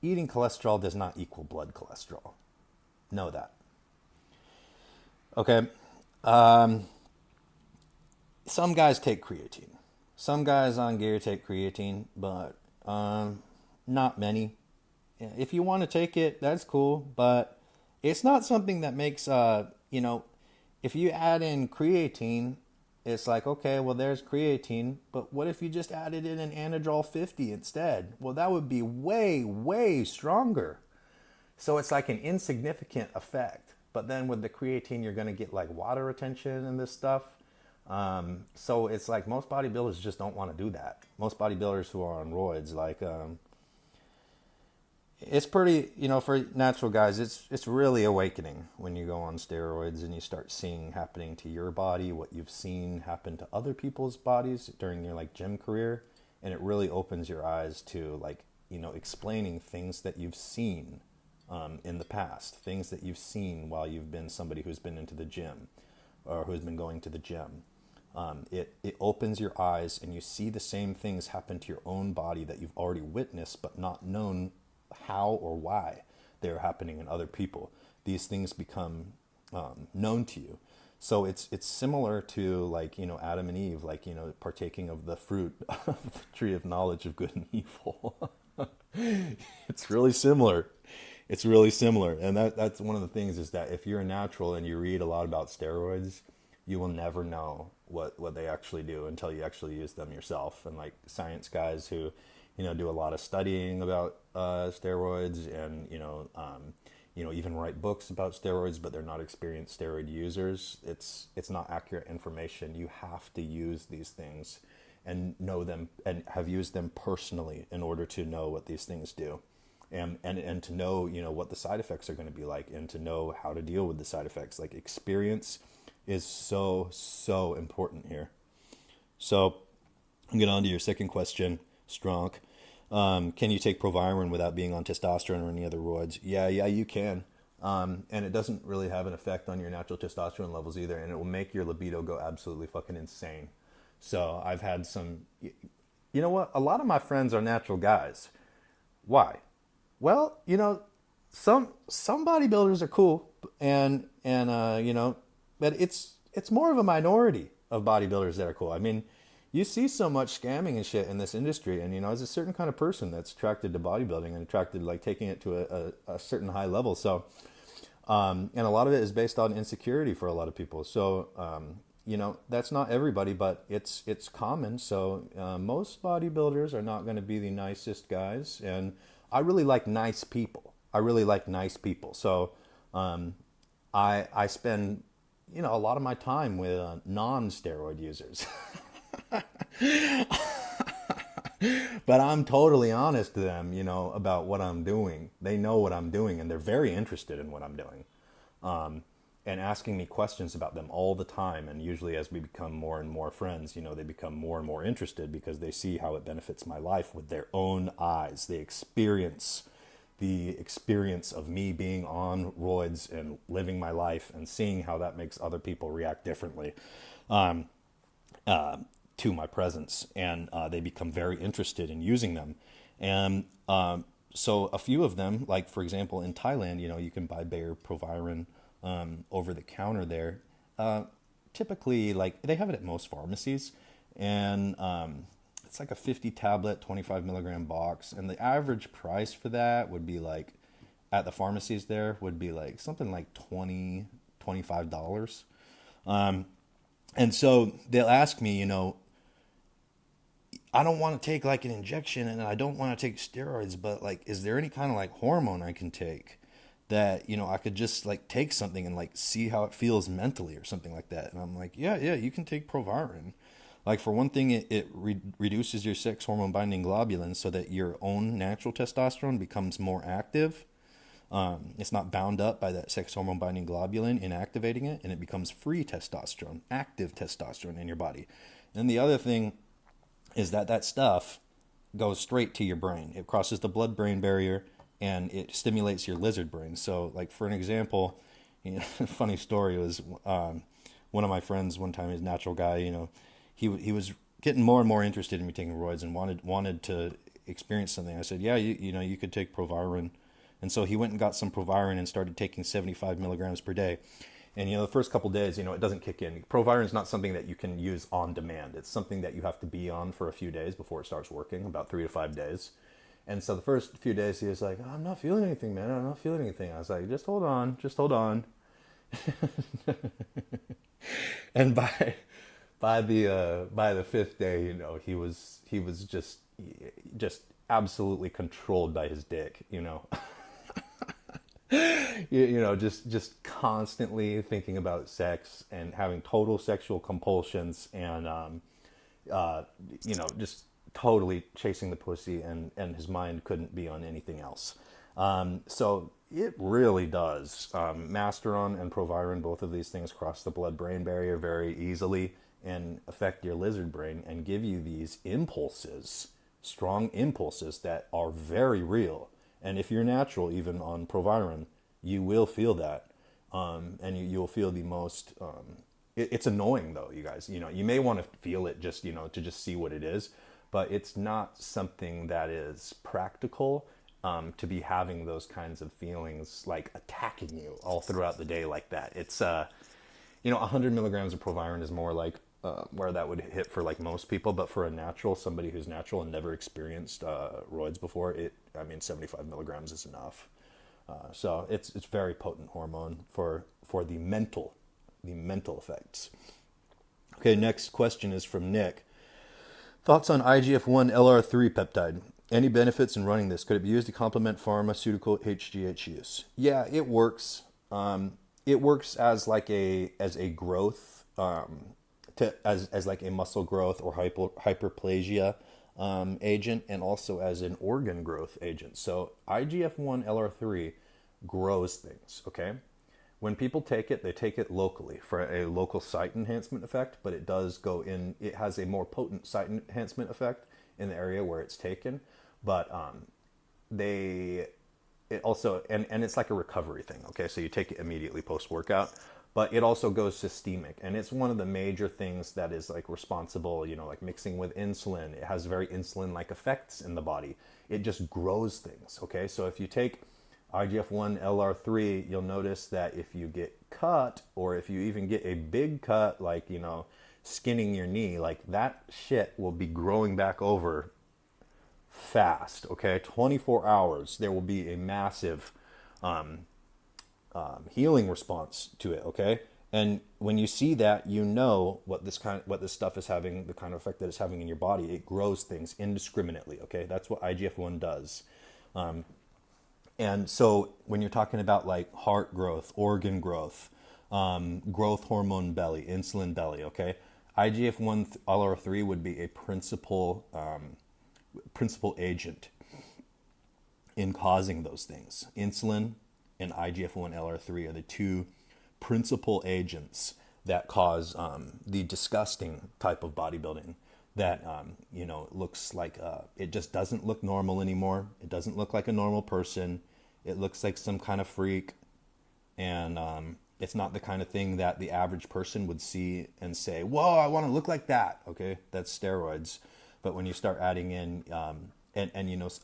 eating cholesterol does not equal blood cholesterol. Know that. Okay. Some guys take creatine. Some guys on gear take creatine, but not many. If you want to take it, that's cool, but it's not something that makes, if you add in creatine, it's okay, well, there's creatine, but what if you just added in an anadrol 50 instead? Well, that would be way, way stronger. So it's an insignificant effect. But then with the creatine, you're going to get water retention and this stuff. So it's like most bodybuilders just don't want to do that. Most bodybuilders who are on roids, like, it's pretty, for natural guys, it's really awakening when you go on steroids and you start seeing happening to your body what you've seen happen to other people's bodies during your like gym career, and it really opens your eyes to like, explaining things that you've seen in the past, things that you've seen while you've been somebody who's been into the gym or who's been going to the gym. It opens your eyes and you see the same things happen to your own body that you've already witnessed but not known how or why they're happening in other people. These things become known to you. So it's similar to like, Adam and Eve, like, partaking of the fruit of the tree of knowledge of good and evil. It's really similar. It's really similar. And that's one of the things, is that if you're a natural and you read a lot about steroids, you will never know what they actually do until you actually use them yourself. And like science guys who, do a lot of studying about steroids and, even write books about steroids, but they're not experienced steroid users. It's not accurate information. You have to use these things and know them and have used them personally in order to know what these things do. And to know, what the side effects are going to be like, and to know how to deal with the side effects. Like, experience is so important here. So I'm getting on to your second question, Stronk. Can you take proviron without being on testosterone or any other roids? Yeah, you can. And it doesn't really have an effect on your natural testosterone levels either, and it will make your libido go absolutely fucking insane. So I've had some, you know what? A lot of my friends are natural guys. Why? Well, some bodybuilders are cool, and but it's more of a minority of bodybuilders that are cool. I mean, you see so much scamming and shit in this industry, and as a certain kind of person that's attracted to bodybuilding and attracted to like taking it to a certain high level. So, and a lot of it is based on insecurity for a lot of people. So, that's not everybody, but it's common. So most bodybuilders are not going to be the nicest guys, and I really like nice people. So I spend a lot of my time with non-steroid users. But I'm totally honest to them, about what I'm doing. They know what I'm doing, and they're very interested in what I'm doing. And asking me questions about them all the time. And usually as we become more and more friends, they become more and more interested because they see how it benefits my life with their own eyes. They experience the experience of me being on roids and living my life and seeing how that makes other people react differently to my presence. And they become very interested in using them. And so a few of them, like for example, in Thailand, you can buy Bayer proviron over the counter there. Typically, like they have it at most pharmacies, and it's like a 50 tablet, 25 milligram box, and the average price for that would be like at the pharmacies there would be like something like $25. And so they'll ask me, I don't want to take like an injection and I don't want to take steroids, but like, is there any kind of like hormone I can take that, I could just like take something and like see how it feels mentally or something like that? And I'm like, yeah, you can take proviron. Like for one thing, it reduces your sex hormone binding globulin so that your own natural testosterone becomes more active. It's not bound up by that sex hormone binding globulin inactivating it, and it becomes free testosterone, active testosterone in your body. And the other thing is that stuff goes straight to your brain. It crosses the blood-brain barrier, and it stimulates your lizard brain. So, like for an example, funny story was one of my friends one time, his natural guy, he was getting more and more interested in me taking roids and wanted to experience something. I said, yeah, you could take proviron. And so he went and got some proviron and started taking 75 milligrams per day. And, the first couple of days, it doesn't kick in. Proviron is not something that you can use on demand. It's something that you have to be on for a few days before it starts working, about 3 to 5 days. And so the first few days he was like, I'm not feeling anything, man. I'm not feeling anything. I was like, just hold on. And by the fifth day, he was just absolutely controlled by his dick, just constantly thinking about sex and having total sexual compulsions and, just totally chasing the pussy, and his mind couldn't be on anything else. So it really does. Masteron and proviron, both of these things cross the blood-brain barrier very easily and affect your lizard brain and give you these impulses, strong impulses that are very real. And if you're natural, even on proviron, you will feel that. And you'll feel the most... it's annoying, though, you guys. You may want to feel it just, to just see what it is. But it's not something that is practical to be having those kinds of feelings like attacking you all throughout the day like that. It's, 100 milligrams of proviron is more like where that would hit for like most people. But for somebody who's natural and never experienced roids before, 75 milligrams is enough. So it's very potent hormone for the mental effects. Okay, next question is from Nick. Thoughts on IGF-1 LR3 peptide? Any benefits in running this? Could it be used to complement pharmaceutical HGH use? Yeah, it works. It works as like a growth, as like a muscle growth or hyperplasia agent, and also as an organ growth agent. So IGF-1 LR3 grows things. Okay. When people take it, they take it locally for a local site enhancement effect, but it does go in, it has a more potent site enhancement effect in the area where it's taken. But it also, and it's like a recovery thing, okay? So you take it immediately post-workout, but it also goes systemic. And it's one of the major things that is like responsible, like mixing with insulin. It has very insulin-like effects in the body. It just grows things, okay? So if you take IGF-1 LR3, you'll notice that if you get cut, or if you even get a big cut, like, skinning your knee, like that shit will be growing back over fast, okay? 24 hours, there will be a massive healing response to it, okay? And when you see that, what this stuff is having, the kind of effect that it's having in your body. It grows things indiscriminately, okay? That's what IGF-1 does. And so when you're talking about like heart growth, organ growth, growth hormone belly, insulin belly, okay? IGF-1 LR3 would be a principal agent in causing those things. Insulin and IGF-1 LR3 are the two principal agents that cause the disgusting type of bodybuilding that, looks like, it just doesn't look normal anymore. It doesn't look like a normal person. It looks like some kind of freak. And it's not the kind of thing that the average person would see and say, whoa, I want to look like that. Okay, that's steroids. But when you start adding in, a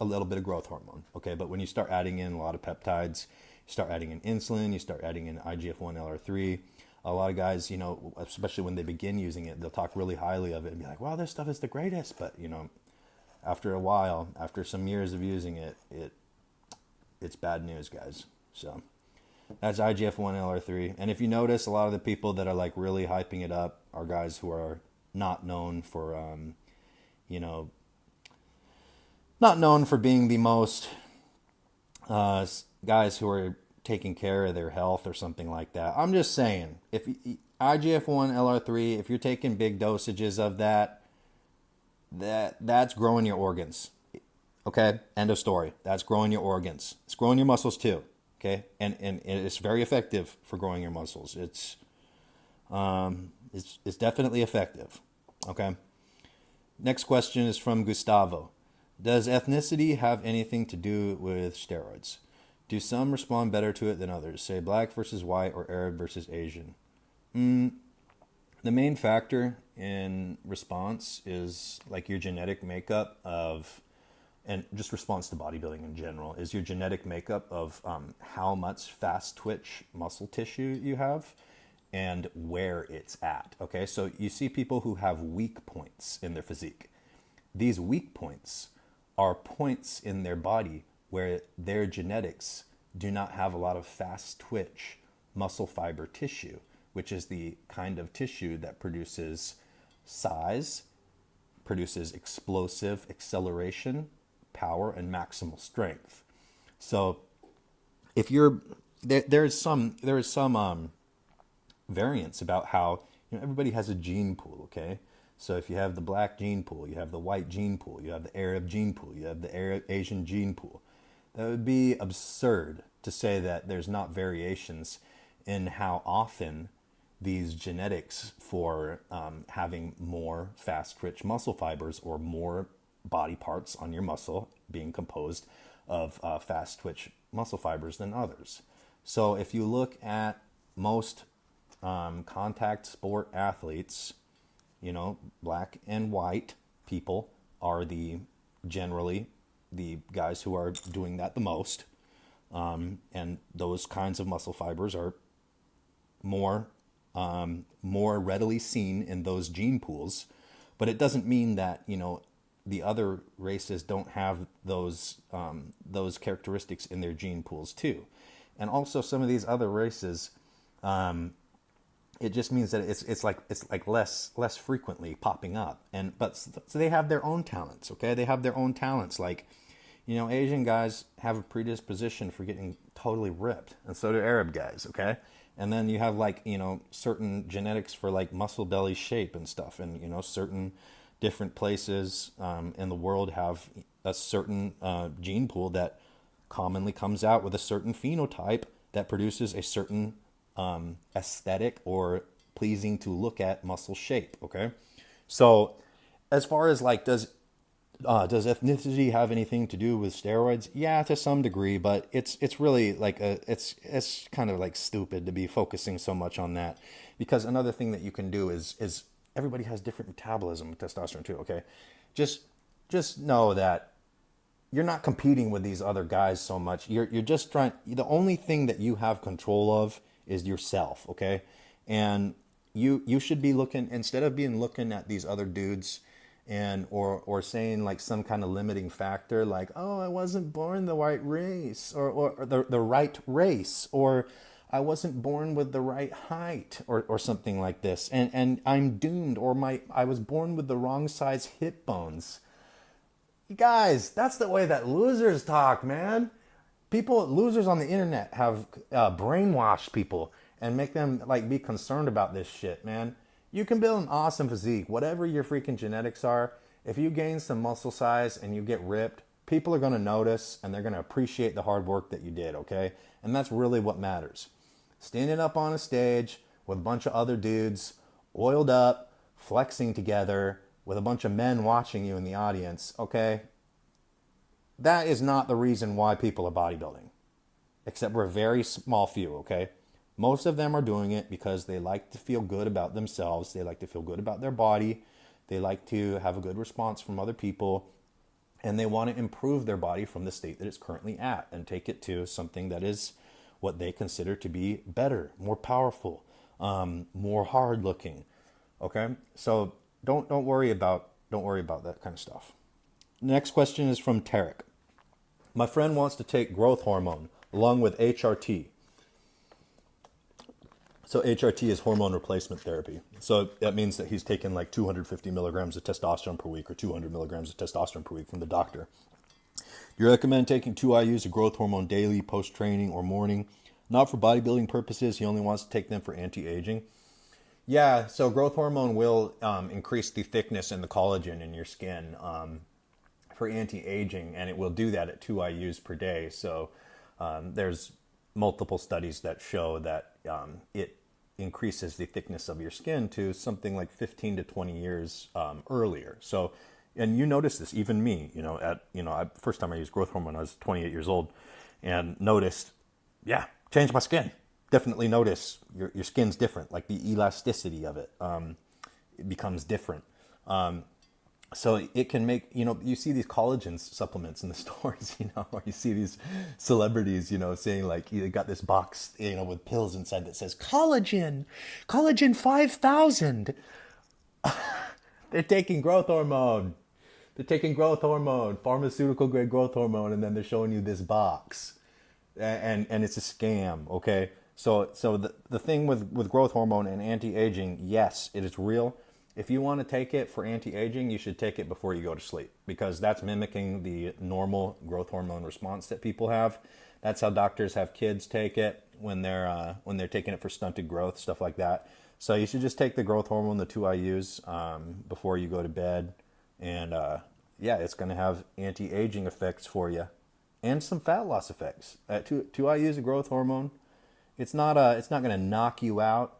little bit of growth hormone. Okay, but when you start adding in a lot of peptides, you start adding in insulin, you start adding in IGF-1 LR3, a lot of guys, especially when they begin using it, they'll talk really highly of it and be like, wow, this stuff is the greatest. But, after a while, after some years of using it, it's bad news, guys. So that's IGF-1 LR3. And if you notice, a lot of the people that are like really hyping it up are guys who are not known for, not known for being the most, guys who are taking care of their health or something like that. I'm just saying, if IGF-1 LR3, if you're taking big dosages of that's growing your organs. Okay, end of story. That's growing your organs. It's growing your muscles too. Okay, and it's very effective for growing your muscles. It's definitely effective. Okay. Next question is from Gustavo. Does ethnicity have anything to do with steroids? Do some respond better to it than others? Say black versus white or Arab versus Asian? The main factor in response is like your genetic makeup and just response to bodybuilding in general, is your genetic makeup of how much fast twitch muscle tissue you have and where it's at. Okay, so you see people who have weak points in their physique. These weak points are points in their body where their genetics do not have a lot of fast twitch muscle fiber tissue, which is the kind of tissue that produces size, produces explosive acceleration, power, and maximal strength. So if you're there is some variance about how, everybody has a gene pool, okay? So if you have the black gene pool, you have the white gene pool, you have the Arab gene pool, you have the Asian gene pool. That would be absurd to say that there's not variations in how often these genetics for having more fast twitch muscle fibers or more body parts on your muscle being composed of fast twitch muscle fibers than others. So if you look at most contact sport athletes, black and white people are generally the guys who are doing that the most. And those kinds of muscle fibers are more readily seen in those gene pools. But it doesn't mean that, the other races don't have those characteristics in their gene pools too. And also some of these other races, it just means that it's like less frequently popping up. So they have their own talents, okay? They have their own talents. Like, Asian guys have a predisposition for getting totally ripped, and so do Arab guys, okay? And then you have certain genetics for like muscle belly shape and stuff, and certain different places in the world have a certain gene pool that commonly comes out with a certain phenotype that produces a certain aesthetic or pleasing to look at muscle shape, okay? So as far as does ethnicity have anything to do with steroids? Yeah, to some degree, but it's really it's kind of like stupid to be focusing so much on that, because another thing that you can do is everybody has different metabolism with testosterone too, okay? Just know that you're not competing with these other guys so much. You're just trying. The only thing that you have control of is yourself, okay? And you should be looking, instead of looking at these other dudes and or saying like some kind of limiting factor like, oh, I wasn't born the right race or the right race, or I wasn't born with the right height or something like this, and I'm doomed, or I was born with the wrong size hip bones. You guys, that's the way that losers talk, man. Losers on the internet have brainwashed people and make them be concerned about this shit, man. You can build an awesome physique, whatever your freaking genetics are. If you gain some muscle size and you get ripped, people are going to notice and they're going to appreciate the hard work that you did, okay? And that's really what matters. Standing up on a stage with a bunch of other dudes, oiled up, flexing together, with a bunch of men watching you in the audience, okay? That is not the reason why people are bodybuilding, except for a very small few, okay? Most of them are doing it because they like to feel good about themselves. They like to feel good about their body. They like to have a good response from other people. And they want to improve their body from the state that it's currently at and take it to something that is what they consider to be better, more powerful, more hard looking. Okay? So don't worry about that kind of stuff. Next question is from Tarek. My friend wants to take growth hormone along with HRT. So HRT is hormone replacement therapy. So that means that he's taken 250 milligrams of testosterone per week or 200 milligrams of testosterone per week from the doctor. Do you recommend taking 2 IUs of growth hormone daily, post-training, or morning? Not for bodybuilding purposes. He only wants to take them for anti-aging. Yeah, so growth hormone will increase the thickness and the collagen in your skin for anti-aging, and it will do that at 2 IUs per day. So there's multiple studies that show that it increases the thickness of your skin to something like 15 to 20 years earlier. So, and you notice this, even me, first time I used growth hormone, I was 28 years old, and noticed, changed my skin. Definitely notice your skin's different, like the elasticity of it, it becomes different. So it can make, you see these collagen supplements in the stores, or you see these celebrities, saying you got this box, with pills inside that says collagen 5,000. They're taking growth hormone. Pharmaceutical grade growth hormone, and then they're showing you this box. And it's a scam, okay? So the thing with growth hormone and anti-aging, yes, it is real. If you want to take it for anti-aging, you should take it before you go to sleep, because that's mimicking the normal growth hormone response that people have. That's how doctors have kids take it when they're taking it for stunted growth, stuff like that. So you should just take the growth hormone, the 2 IUs, before you go to bed. And yeah, it's going to have anti-aging effects for you and some fat loss effects. 2 IUs of growth hormone, it's not going to knock you out,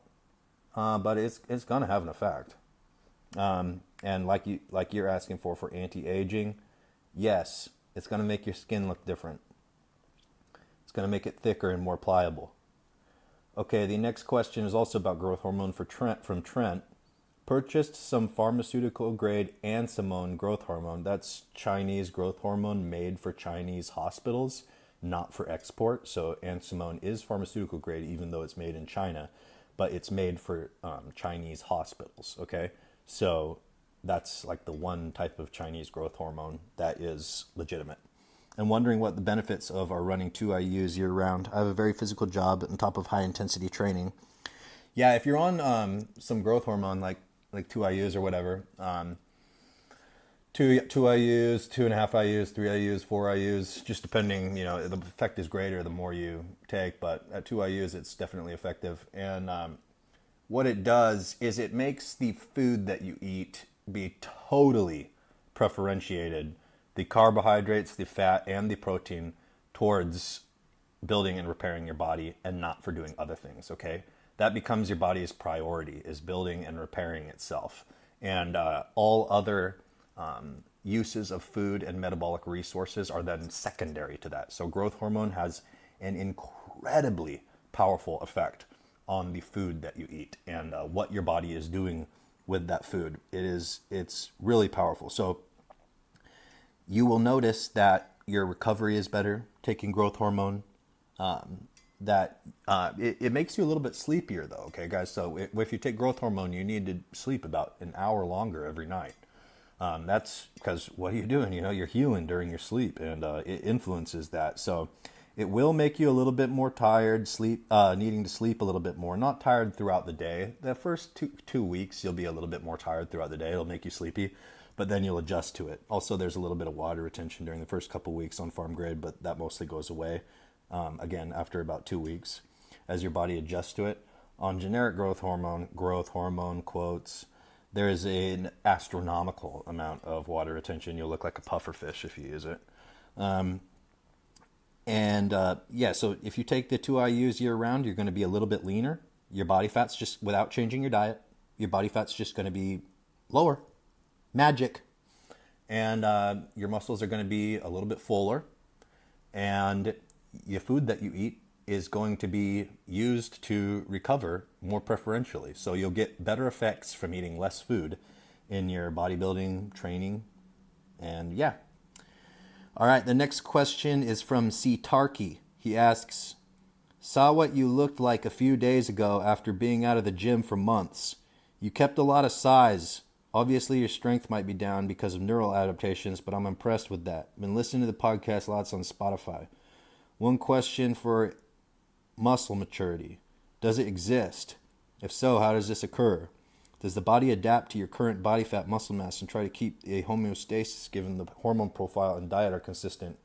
but it's going to have an effect. And like you're asking for anti-aging, yes, it's going to make your skin look different. It's going to make it thicker and more pliable. Okay, the next question is also about growth hormone from Trent. Purchased some pharmaceutical grade ansimone growth hormone. That's Chinese growth hormone made for Chinese hospitals, not for export. So ansimone is pharmaceutical grade, even though it's made in China, but it's made for Chinese hospitals. Okay, so that's like the one type of Chinese growth hormone that is legitimate. And wondering what the benefits of our running 2 IUs year round. I have a very physical job on top of high intensity training. Yeah, if you're on some growth hormone like 2 IUs or whatever, 2 IUs, 2.5 IUs, 3 IUs, 4 IUs, just depending, the effect is greater the more you take, but at 2 IUs it's definitely effective. And what it does is it makes the food that you eat be totally preferentiated, the carbohydrates, the fat, and the protein, towards building and repairing your body and not for doing other things, okay? That becomes your body's priority, is building and repairing itself. And all other uses of food and metabolic resources are then secondary to that. So growth hormone has an incredibly powerful effect on the food that you eat and what your body is doing with that food. It's really powerful. So you will notice that your recovery is better taking growth hormone. It makes you a little bit sleepier though, okay guys? So if you take growth hormone, you need to sleep about an hour longer every night. That's because what are you doing? You're healing during your sleep, and it influences that. So it will make you a little bit more tired, needing to sleep a little bit more. Not tired throughout the day. The first two weeks, you'll be a little bit more tired throughout the day. It'll make you sleepy, but then you'll adjust to it. Also, there's a little bit of water retention during the first couple weeks on farm grade, but that mostly goes away, again, after about 2 weeks as your body adjusts to it. On generic growth hormone quotes, there is an astronomical amount of water retention. You'll look like a puffer fish if you use it. So if you take the 2 IUs year round, you're going to be a little bit leaner. Your body fat's just, without changing your diet, your body fat's just going to be lower. Magic. And your muscles are going to be a little bit fuller. And your food that you eat is going to be used to recover more preferentially. So you'll get better effects from eating less food in your bodybuilding training. And yeah. All right, the next question is from C. Tarky. He asks, saw what you looked like a few days ago after being out of the gym for months. You kept a lot of size. Obviously, your strength might be down because of neural adaptations, but I'm impressed with that. Been listening to the podcast lots on Spotify. One question for muscle maturity. Does it exist? If so, how does this occur? Does the body adapt to your current body fat muscle mass and try to keep a homeostasis given the hormone profile and diet are consistent?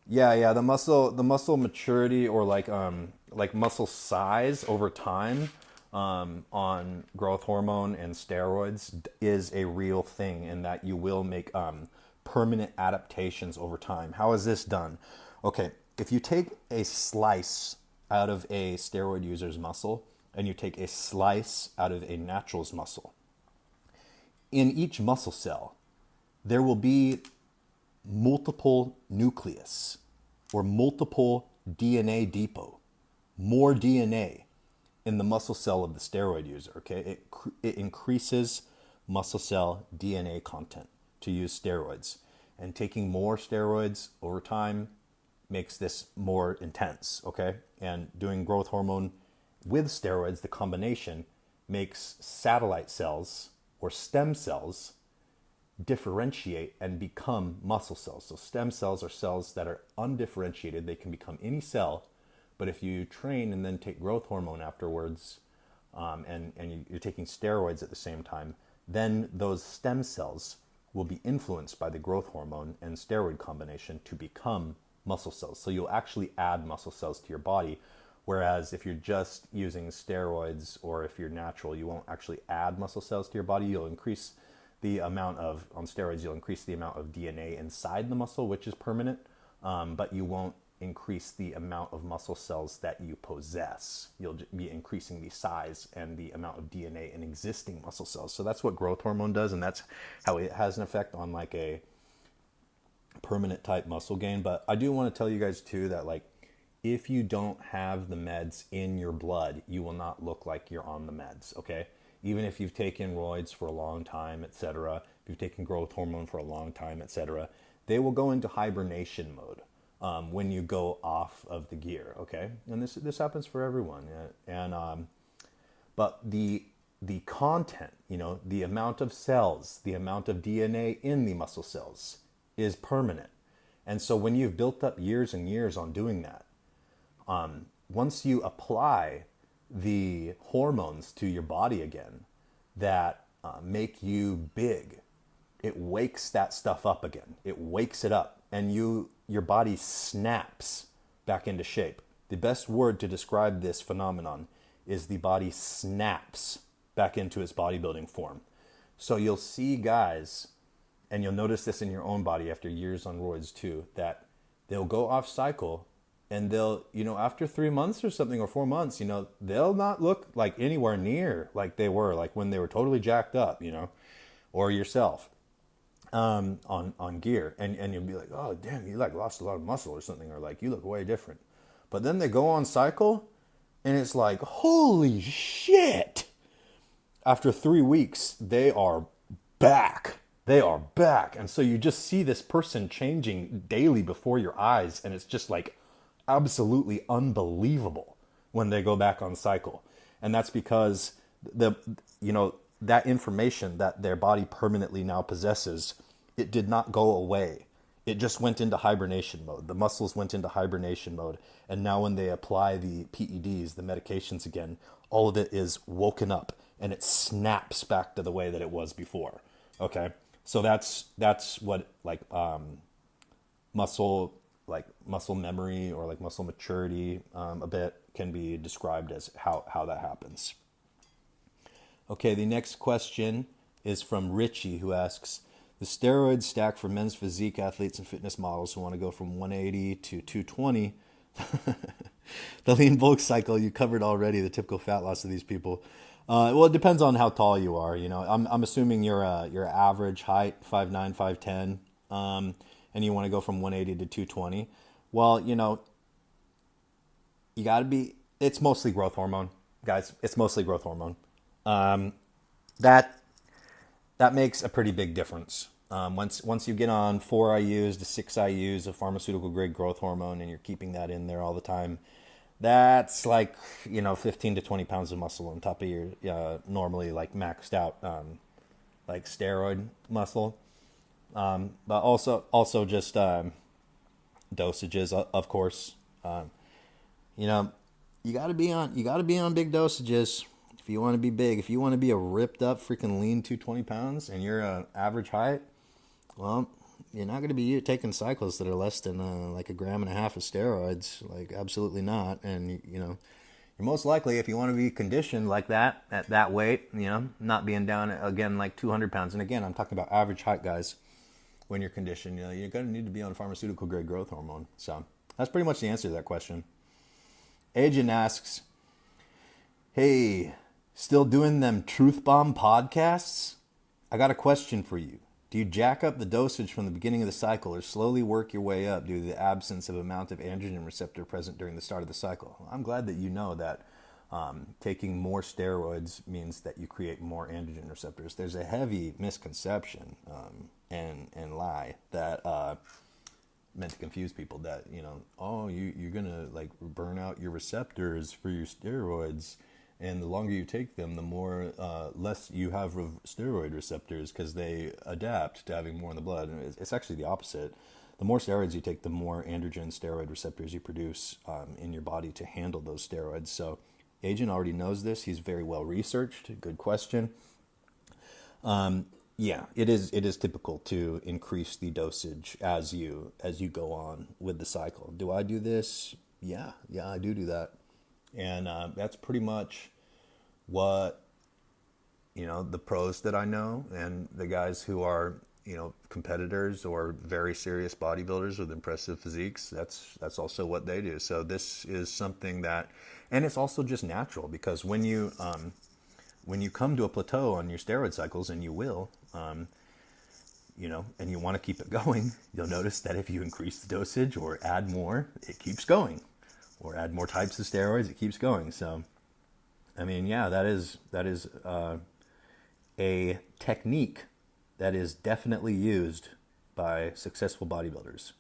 Yeah, the muscle maturity, or like muscle size over time on growth hormone and steroids is a real thing, in that you will make permanent adaptations over time. How is this done? Okay, if you take a slice out of a steroid user's muscle and you take a slice out of a natural's muscle, in each muscle cell there will be multiple nucleus or multiple DNA depot, more DNA in the muscle cell of the steroid user. Okay, it increases muscle cell DNA content to use steroids, and taking more steroids over time makes this more intense. Okay, and doing growth hormone with steroids, the combination makes satellite cells or stem cells differentiate and become muscle cells. So stem cells are cells that are undifferentiated. They can become any cell, but if you train and then take growth hormone afterwards, and you're taking steroids at the same time, then those stem cells will be influenced by the growth hormone and steroid combination to become muscle cells. So you'll actually add muscle cells to your body. Whereas if you're just using steroids or if you're natural, you won't actually add muscle cells to your body. You'll increase the amount of, on steroids, you'll increase the amount of DNA inside the muscle, which is permanent, but you won't increase the amount of muscle cells that you possess. You'll be increasing the size and the amount of DNA in existing muscle cells. So that's what growth hormone does, and that's how it has an effect on like a permanent type muscle gain. But I do want to tell you guys too that like if you don't have the meds in your blood, you will not look like you're on the meds, okay? Even if you've taken roids for a long time, etc., if you've taken growth hormone for a long time, etc., they will go into hibernation mode when you go off of the gear, okay? And this happens for everyone. But the content, you know, the amount of cells, the amount of DNA in the muscle cells is permanent. And so when you've built up years and years on doing that, once you apply the hormones to your body again that make you big, it wakes that stuff up again. It wakes it up, and your body snaps back into shape. The best word to describe this phenomenon is the body snaps back into its bodybuilding form. So you'll see guys, and you'll notice this in your own body after years on roids too, that they'll go off cycle and they'll, you know, after 3 months or something, or 4 months, you know, they'll not look like anywhere near like they were, like when they were totally jacked up, you know, or yourself on gear. And you'll be like, oh, damn, you like lost a lot of muscle or something, or like you look way different. But then they go on cycle and it's like, holy shit. After 3 weeks, they are back. They are back. And so you just see this person changing daily before your eyes. And it's just like absolutely unbelievable when they go back on cycle. And that's because that information that their body permanently now possesses, it did not go away. It just went into hibernation mode. The muscles went into hibernation mode. And now when they apply the PEDs, the medications again, all of it is woken up and it snaps back to the way that it was before. Okay. So that's what muscle memory or like muscle maturity a bit can be described as how that happens. Okay, the next question is from Richie, who asks, the steroids stack for men's physique athletes and fitness models who want to go from 180 to 220. The lean bulk cycle, you covered already the typical fat loss of these people. Well, it depends on how tall you are. You know, I'm assuming your average height, 5'9", 5'10", and you want to go from 180 to 220. Well, you know, you got to be. It's mostly growth hormone, guys. It's mostly growth hormone. That makes a pretty big difference. Once you get on 4 IUs to 6 IUs of pharmaceutical grade growth hormone, and you're keeping that in there all the time, that's like, you know, 15 to 20 pounds of muscle on top of your normally like maxed out like steroid muscle. But also just dosages, of course. You know, you gotta be on big dosages if you want to be big. If you want to be a ripped up freaking lean 220 pounds and you're average height, well, you're not going to be taking cycles that are less than like 1.5 grams of steroids. Like, absolutely not. And, you know, you're most likely, if you want to be conditioned like that, at that weight, you know, not being down, again, like 200 pounds. And again, I'm talking about average height guys. When you're conditioned, you know, you're going to need to be on pharmaceutical grade growth hormone. So that's pretty much the answer to that question. Agent asks, hey, still doing them truth bomb podcasts? I got a question for you. Do you jack up the dosage from the beginning of the cycle or slowly work your way up due to the absence of amount of androgen receptor present during the start of the cycle? I'm glad that you know that taking more steroids means that you create more androgen receptors. There's a heavy misconception and lie that meant to confuse people that, you know, oh, you're going to like burn out your receptors for your steroids. And the longer you take them, the more less you have steroid receptors because they adapt to having more in the blood. And it's actually the opposite. The more steroids you take, the more androgen steroid receptors you produce in your body to handle those steroids. So Agent already knows this. He's very well researched. Good question. Yeah, it is typical to increase the dosage as you go on with the cycle. Do I do this? Yeah, I do that, and that's pretty much what the pros that I know and the guys who are competitors or very serious bodybuilders with impressive physiques. That's also what they do. So this is something that, and it's also just natural because when you come to a plateau on your steroid cycles, and you will, and you want to keep it going, you'll notice that if you increase the dosage or add more, it keeps going, or add more types of steroids, it keeps going. So, I mean, yeah, that is a technique that is definitely used by successful bodybuilders.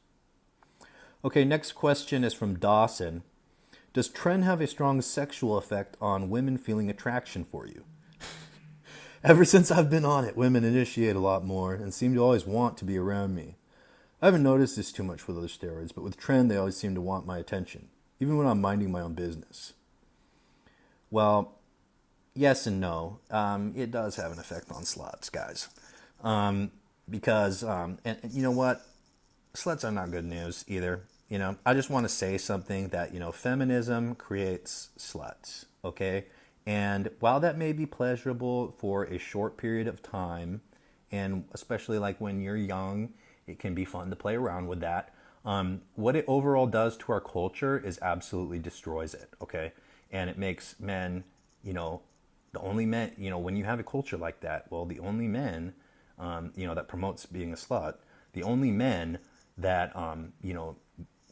Okay, next question is from Dawson. Does tren have a strong sexual effect on women feeling attraction for you? Ever since I've been on it, women initiate a lot more and seem to always want to be around me. I haven't noticed this too much with other steroids, but with tren, they always seem to want my attention, even when I'm minding my own business. Well, yes and no. It does have an effect on sluts, guys. Because, and you know what? Sluts are not good news either. I just want to say something that, feminism creates sluts, okay? And while that may be pleasurable for a short period of time, and especially like when you're young, it can be fun to play around with that. What it overall does to our culture is absolutely destroys it, okay? And it makes men, the only men, when you have a culture like that, well, the only men, that promotes being a slut, the only men that,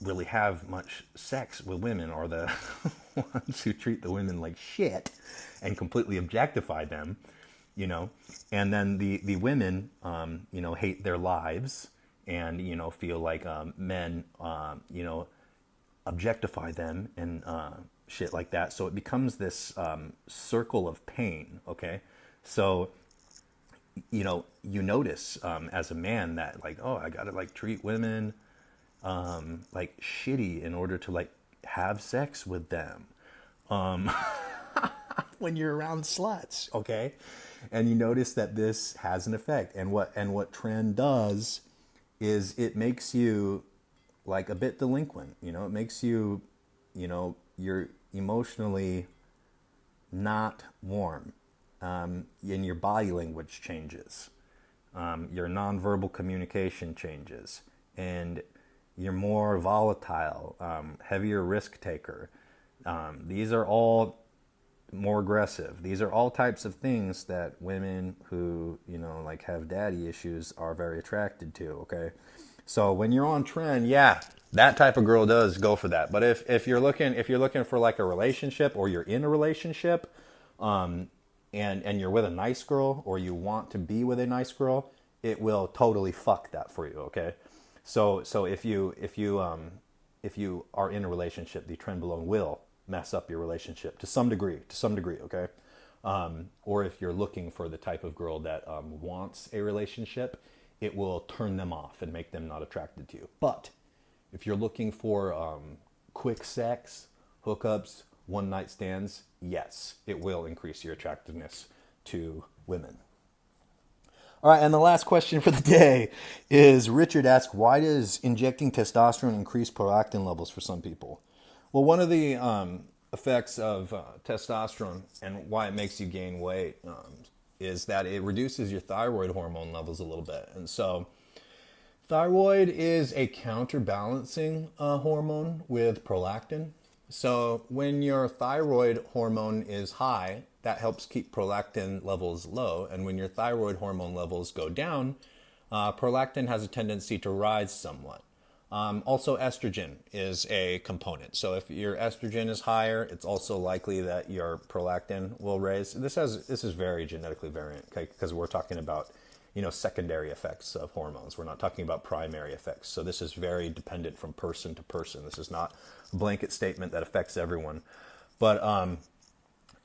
really have much sex with women are the ones who treat the women like shit and completely objectify them, and then the women, hate their lives and, feel like men, objectify them and shit like that. So it becomes this circle of pain, okay? So, you notice as a man that like, oh, I gotta like treat women like shitty in order to like have sex with them when you're around sluts, okay? And you notice that this has an effect, and what tren does is it makes you like a bit delinquent. It makes you, you're emotionally not warm, and your body language changes, your nonverbal communication changes, and you're more volatile, heavier risk taker. These are all more aggressive. These are all types of things that women who, like have daddy issues are very attracted to, okay? So when you're on tren, yeah, that type of girl does go for that. But if you're looking for like a relationship, or you're in a relationship, and you're with a nice girl, or you want to be with a nice girl, it will totally fuck that for you, okay? So if you are in a relationship, the trenbolone will mess up your relationship to some degree, okay? Or if you're looking for the type of girl that wants a relationship, it will turn them off and make them not attracted to you. But if you're looking for quick sex, hookups, one night stands, yes, it will increase your attractiveness to women. All right, and the last question for the day is Richard asks, why does injecting testosterone increase prolactin levels for some people? Well, one of the effects of testosterone and why it makes you gain weight is that it reduces your thyroid hormone levels a little bit. And so thyroid is a counterbalancing hormone with prolactin. So when your thyroid hormone is high, that helps keep prolactin levels low. And when your thyroid hormone levels go down, prolactin has a tendency to rise somewhat. Also, estrogen is a component. So if your estrogen is higher, it's also likely that your prolactin will raise. This is very genetically variant, okay? Because we're talking about, secondary effects of hormones. We're not talking about primary effects. So this is very dependent from person to person. This is not a blanket statement that affects everyone. But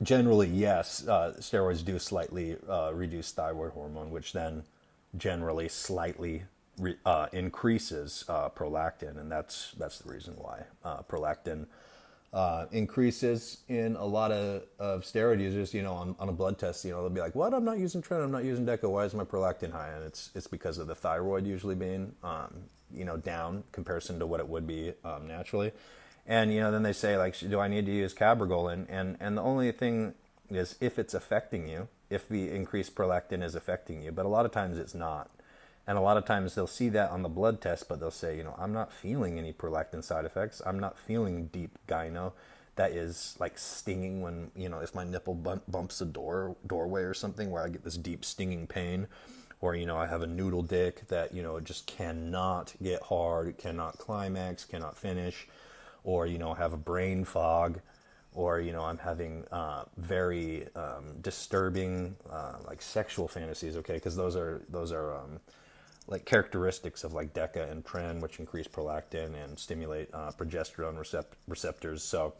generally, yes, steroids do slightly reduce thyroid hormone, which then generally slightly increases prolactin, and that's the reason why prolactin increases in a lot of steroid users, on a blood test, they'll be like, what, I'm not using tren, I'm not using deca, why is my prolactin high? And it's because of the thyroid usually being, down in comparison to what it would be naturally. And, then they say, like, do I need to use cabergoline? And the only thing is if it's affecting you, if the increased prolactin is affecting you, but a lot of times it's not. And a lot of times they'll see that on the blood test, but they'll say, I'm not feeling any prolactin side effects. I'm not feeling deep gyno that is like stinging when, if my nipple bumps a doorway or something where I get this deep stinging pain. Or, I have a noodle dick that, it just cannot get hard, cannot climax, cannot finish. Or, have a brain fog. Or, I'm having very disturbing like sexual fantasies, okay? Because those are like characteristics of like deca and tren, which increase prolactin and stimulate progesterone receptors. So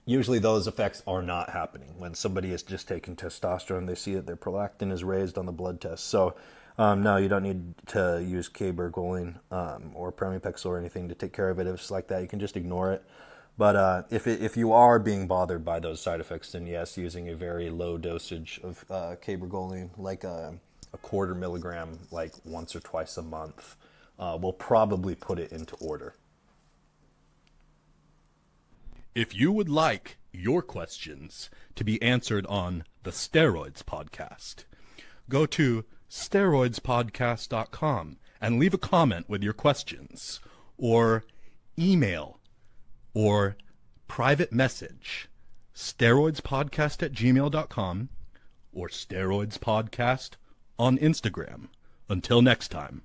usually those effects are not happening. When somebody is just taking testosterone, they see that their prolactin is raised on the blood test. So no, you don't need to use cabergoline or pramipexole or anything to take care of it. If it's like that, you can just ignore it. But if you are being bothered by those side effects, then yes, using a very low dosage of cabergoline, like a quarter milligram, like once or twice a month, will probably put it into order. If you would like your questions to be answered on the Steroids podcast, go to steroidspodcast.com and leave a comment with your questions, or email or private message steroidspodcast@gmail.com or steroidspodcast on Instagram. Until next time.